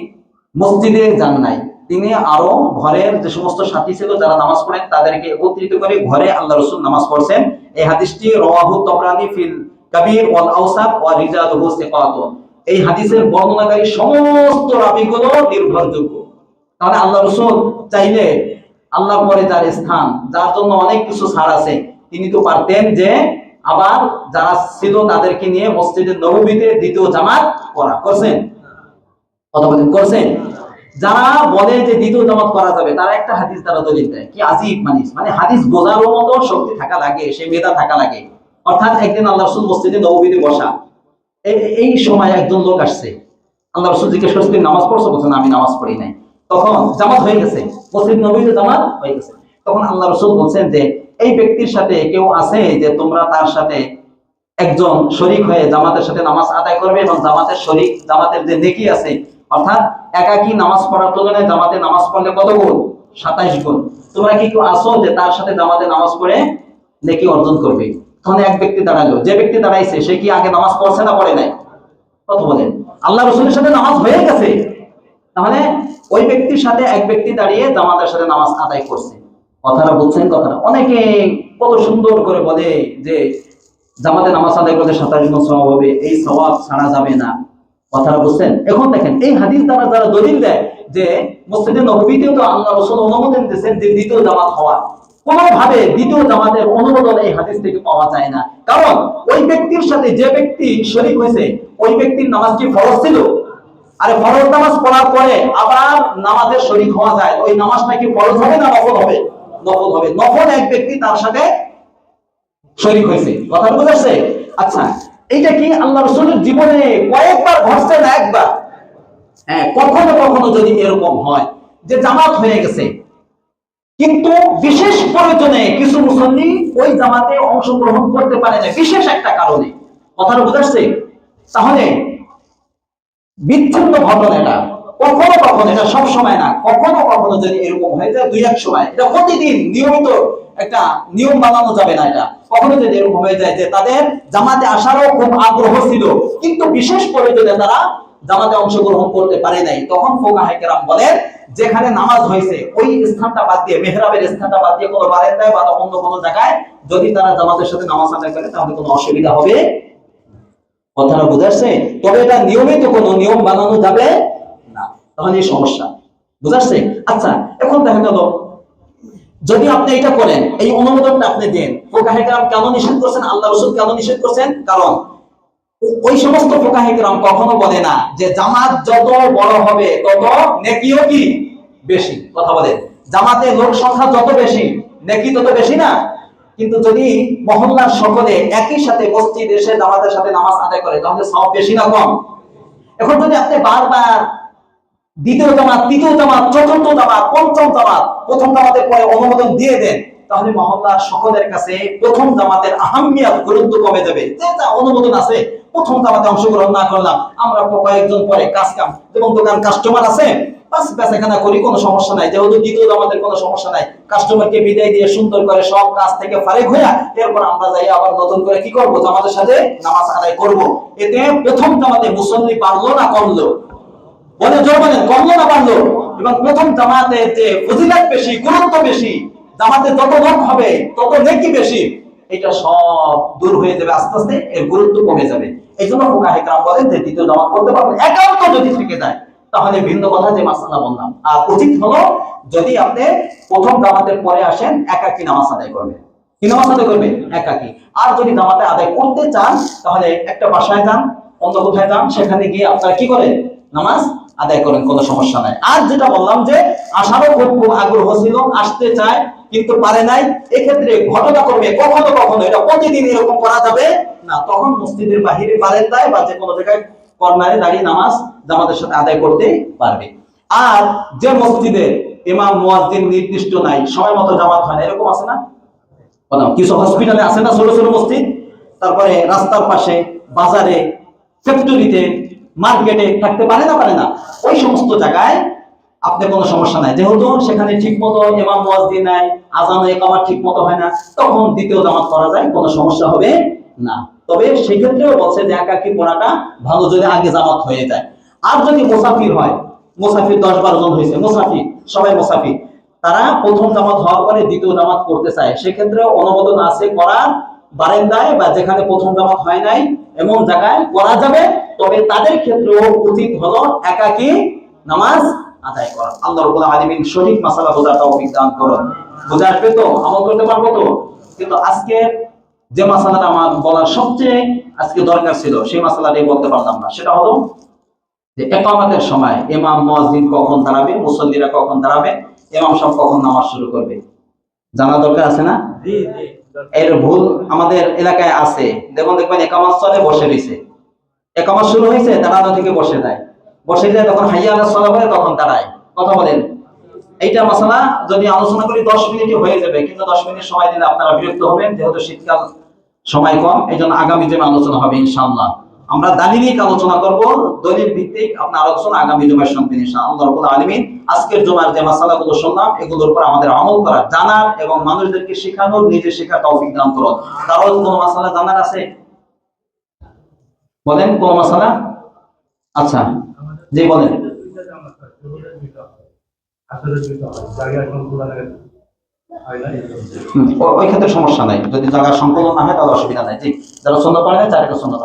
মসজিদে যান নাই, তিনি আরো ঘরের যে সমস্ত সাথী ছিল যারা নামাজ পড়েন তাদেরকে একত্রিত করে ঘরে আল্লাহ রাসূল নামাজ পড়ছেন। এই হাদিসটি রাওয়াহু তাবরানী ফিল কাবীর ওয়াল আওসাত ওয়া রিজালুহু সিকাতুন। এই হাদিসের বর্ণনাকারী সমস্ত রাবীগুলো নির্ভরযোগ্য। তাহলে আল্লাহ রাসূল চাইলে আল্লাহর পরে যার স্থান, যার জন্য অনেক কিছু ছাড় আছে, তিনি তো পারতেন যে আবার যারা ছিল তাদেরকে নিয়ে মসজিদে নববীতে দ্বিতীয় জামাত করা। করছেন? কথা বলেন, করছেন? যারা বলে যে দ্বিতীয় জামাত করা যাবে, তারা একটা হাদিস দ্বারা দলিল দেয়। কি আজীব মানুষ, মানে হাদিস বোঝার মতো শক্তি থাকা লাগে, সে মেধা থাকা লাগে। অর্থাৎ একদিন আল্লাহ রাসূল মসজিদে নববীতে বসা, এই সময় একজন লোক আসছে, আল্লাহ রাসূল জিজ্ঞেস করছেন তুমি নামাজ পড়ছো? বলছেন আমি নামাজ পড়ি নাই। তখন জামাত হয়ে গেছে, মসজিদ নববীতে জামাত হয়ে গেছে। তখন আল্লাহ রাসূল বলছেন যে এই ব্যক্তির সাথে কেউ আছে যে তোমরা তার সাথে একজন শরীক হয়ে জামাতের সাথে নামাজ আদায় করবে, এবং জামাতের শরীক, জামাতের যে নেকি আছে, অর্থাৎ একাকী নামাজ পড়ার তুলনায় জামাতে নামাজ পড়লে কত গুণ? 27 গুণ। তোমরা কি কেউ আসো যে তার সাথে জামাতে নামাজ পড়ে নেকি অর্জন করবে? তখন এক ব্যক্তি দাঁড়ালো, যে ব্যক্তি দাঁড়াইছে সে কি আগে নামাজ পড়ছে না পড়ে নাই? কত বলেন? আল্লাহ রসুলের সাথে নামাজ হয়ে গেছে, তাহলে ওই ব্যক্তির সাথে এক ব্যক্তি দাঁড়িয়ে জামাতের সাথে নামাজ আদায় করছে। কথাটা বুঝছেন? কথাটা অনেকে কত সুন্দর করে বলে যে জামাতে নামাজ আদায় করলে 27 গুণ সওয়াব হবে, এই সওয়াব ছাড়া যাবে না। কথাটা বুঝছেন? এখন দেখেন এই হাদিস দ্বারা যারা দলিল দেয় যে মসজিদে নববীতেও তো আল্লাহ রাসূল অনুমোদন দিয়েছেন যে দ্বিতীয় জামাত হওয়া, কোনোভাবে দ্বিতীয় জামাতের অনুমোদন এই হাদিস থেকে পাওয়া যায় না। কারণ ওই ব্যক্তির সাথে যে ব্যক্তি শরীক হয়েছে ওই ব্যক্তির নামাজ কি ফরজ ছিল? আরে ফরজ নামাজ পড়ার পরে আবার নামাজের শরীক হওয়া যায়, ওই নামাজটা কি ফরজ হবে না নফল হবে? নফল হবে। নফল এক ব্যক্তি তার সাথে শরীক হয়েছে। কথা বুঝাচ্ছে? আচ্ছা, এইটা কি আল্লাহ রাসূলের জীবনে কয়েকবার ঘটছে না একবার? হ্যাঁ, কখনো কখনো যদি এরকম হয় যে জামাত হয়ে গেছে কিন্তু বিশেষ প্রয়োজনে কিছু মুসল্লি ওই জামাতে অংশগ্রহণ করতে পারে না বিশেষ একটা কারণে। কথাটা বুঝাচ্ছে? তাহলে বিচ্ছিন্ন ঘটনা এটা, কখনো কখনো, এটা সব সময় না, কখনো কখনো যদি এরকম হয়ে যায় দুই এক সময়, এটা প্রতিদিন নিয়মিত একটা নিয়ম বানানো যাবে না। এটা কখনো যদি এরকম হয়ে যায় যে তাদের জামাতে আসারও খুব আগ্রহ ছিল কিন্তু বিশেষ প্রয়োজনে তারা জামাতে অংশগ্রহণ করতে পারে নাই, তখন ফুকাহায়ে কেরাম বলেন যেখানে নামাজ হয়েছে ওই স্থানটা বাদ দিয়ে, মেহরাবের স্থানটা বাদ দিয়ে কোনো বারান্দায় বা অন্য কোনো জায়গায় যদি তারা জামাতের সাথে নামাজ আদায় করে তাহলে কোনো অসুবিধা হবে। কথাটা বুঝাচ্ছে? তবে এটা নিয়মিত কোনো নিয়ম বানানো যাবে না, তাহলে এই সমস্যা। বুঝাচ্ছে? আচ্ছা, এখন দেখা গেল যদি আপনি এটা করেন, এই অনুমোদনটা আপনি দেন, ফুকাহায়ে কেরাম কেন নিষেধ করছেন, আল্লাহ রাসূল কেন নিষেধ করছেন? কারণ ওই সমস্ত ফুকাহায়ে কেরাম কখনো বলে না যে জামাত যত বড় হবে তত নেকিও কি বেশি। কথা বলে, জামাতে লোক সংখ্যা যত বেশি নেকি তত বেশি না? কিন্তু যদি মহল্লার সকলে একই সাথে মসজিদে এসে জামাতের সাথে নামাজ আদায় করে তাহলে সওয়াব বেশি না কম? এখন যদি আপনি বারবার দ্বিতীয় জামাত, তৃতীয় জামাত, চতুর্থ জামাত, পঞ্চম জামাত, প্রথম জামাতের পরে অনুমোদন দিয়ে দেন তাহলে মহল্লার সকলের কাছে প্রথম জামাতের আহমিয়ত, গুরুত্ব কমে যাবে। যেটা অনুমোদন আছে প্রথম জামাতে অংশগ্রহণ না করলাম, আমরা কয়েকজন পরে কাজ কাম, যেমন দোকান কাস্টমার আছে বাস বেচাকেনা করি, কোনো সমস্যা নাই, যেহেতু দ্বিতীয় জামাতের কোনো সমস্যা নাই, কাস্টমারকে বিদায় দিয়ে সুন্দর করে সব কাজ থেকে ফারেক হইয়া এরপর আমরা যাই আবার নতুন করে কি করব, জামাতের সাথে নামাজ আদায় করব। এতে প্রথম জামাতে মুসল্লি বাড়লো না কমলো? বলে জোর বলেন, কমলো না বাড়লো? এবং প্রথম জামাতে যে ফজিলত বেশি, গুরুত্ব বেশি, জামাতে যত লোক হবে তত নেকি বেশি, এটা সব দূর হয়ে যাবে, আস্তে আস্তে এর গুরুত্ব কমে যাবে। এই জন্য ফুকাহায়ে কেরাম বলেন যে দ্বিতীয় জামাত করতে পারবেন, একান্ত যদি থেকে যায় তাহলে ভিন্ন কথা, যে মাসআলা বললাম। আর উচিত হলো যদি আপনি প্রথম জামাতের পরে আসেন একাকী নামাজ আদায় করবেন। কি নামাজ আদায় করবে? একাকী। আর যদি জামাতে আদায় করতে চান তাহলে একটা বাসায় যান, অন্য কোথায় যান, সেখানে গিয়ে আপনারা কি করেন, নামাজ আদায় করেন, কোনো সমস্যা নাই। আর যেটা বললাম যে আসারও খুব আগ্রহ ছিল, আসতে চায় কিন্তু পারে নাই, এক্ষেত্রে ঘটনা করবে কখনো কখনো, এটা প্রতিদিন এরকম করা যাবে না, তখন মসজিদের বাহিরে বারান্দায় বা যে কোনো জায়গায় কর্নারে দাঁড়িয়ে নামাজ জামাতের সাথে আদায় করতে পারবে। আর যে মসজিদে ইমাম মুয়াজ্জিন নির্দিষ্ট নাই, সময় মতো জামাত হয় না, এরকম আছে না? কিছু হসপিটালে আছে না ছোট ছোট মসজিদ, তারপরে রাস্তার পাশে, বাজারে, ফ্যাক্টরিতে, মার্কেটে থাকতে পারে না? পারে না। ওই সমস্ত জায়গায় আপনি কোনো সমস্যা নাই, যেহেতু সেখানে ঠিক মতো ইমাম মুয়াজ্জিন নাই, আযান ও ইকামত ঠিক মতো হয় না, তখন দ্বিতীয় জামাত করা যায়, কোনো সমস্যা হবে না। তবে সেই ক্ষেত্রেও বলছে যে একাকী পড়াটা ভালো যদি আগে জামাত হয়ে যায়। আর যদি মুসাফির হয়, মুসাফির 10-12 জন হয়েছে, মুসাফির সবাই মুসাফির, তারা প্রথম জামাত হওয়ার পরে দ্বিতীয় জামাত করতে চায়, সেক্ষেত্রে অনুমোদন আছে করার, বারান্দায় বা যেখানে প্রথম জামাত হয় নাই এমন জায়গায় করা যাবে। তবে তাদের ক্ষেত্রেও উচিত হলো একাকী নামাজ আদায় করা। আল্লাহ রাব্বুল আলামিন সঠিক মাসালা বোঝার তৌফিক দান করুন। বুঝে আসবে তো? আমল করতে পারবো তো? কিন্তু আজকে যে মাসালাটা আমার বলার সবচেয়ে আজকে দরকার ছিল সেই মাসালাটাই বলতে পারলাম না, সেটা হলো যে ইকামতের সময় ইমাম মুয়াজ্জিন কখন দাঁড়াবে, মুসল্লিরা কখন দাঁড়াবে, ইমাম সাহেব কখন নামাজ শুরু করবে, জানা দরকার আছে না? জি জি। এর ভুল আমাদের এলাকায় আছে। দেখবেন ইকামত চলে, বসে রয়েছে, ইকামত শুরু হয়েছে, দাঁড়ানো থেকে বসে যায়, বসে যায়, তখন হাইয়া আলাস সালাহ বলে তখন দাঁড়ায়। কথা বলেন, এইটা মাসালা যদি আলোচনা করি 10 মিনিটে হয়ে যাবে, কিন্তু 10 মিনিট সময় দিলে আপনারা বিরক্ত হবেন, যেহেতু শীতকাল সময় কম, এই জন্য আগামী দিনে আলোচনা হবে ইনশাআল্লাহ। আমরা দালিলিক আলোচনা করব, দলিল ভিত্তিক আপনার আলোচনা আগামী জুমায় শুনবেন ইনশাআল্লাহ। আল্লাহ রাব্বুল আলামিন আজকের জুমার যে মাসালাগুলো শুনলাম এগুলোর উপর আমাদের আমল করা, জানার এবং মানুষদেরকে শেখানোর, নিজে শেখার তৌফিক দান করুন। কারো কোনো মাসালা জানার আছে? বলেন কোন মাসালা? আচ্ছা জি বলেন। ওই ক্ষেত্রে সমস্যা নাই, যদি জায়গার সংকলন না হয় তাহলে অসুবিধা নাই। জি, যারা সুন্নাত পড়ে না চারটা সুন্নাত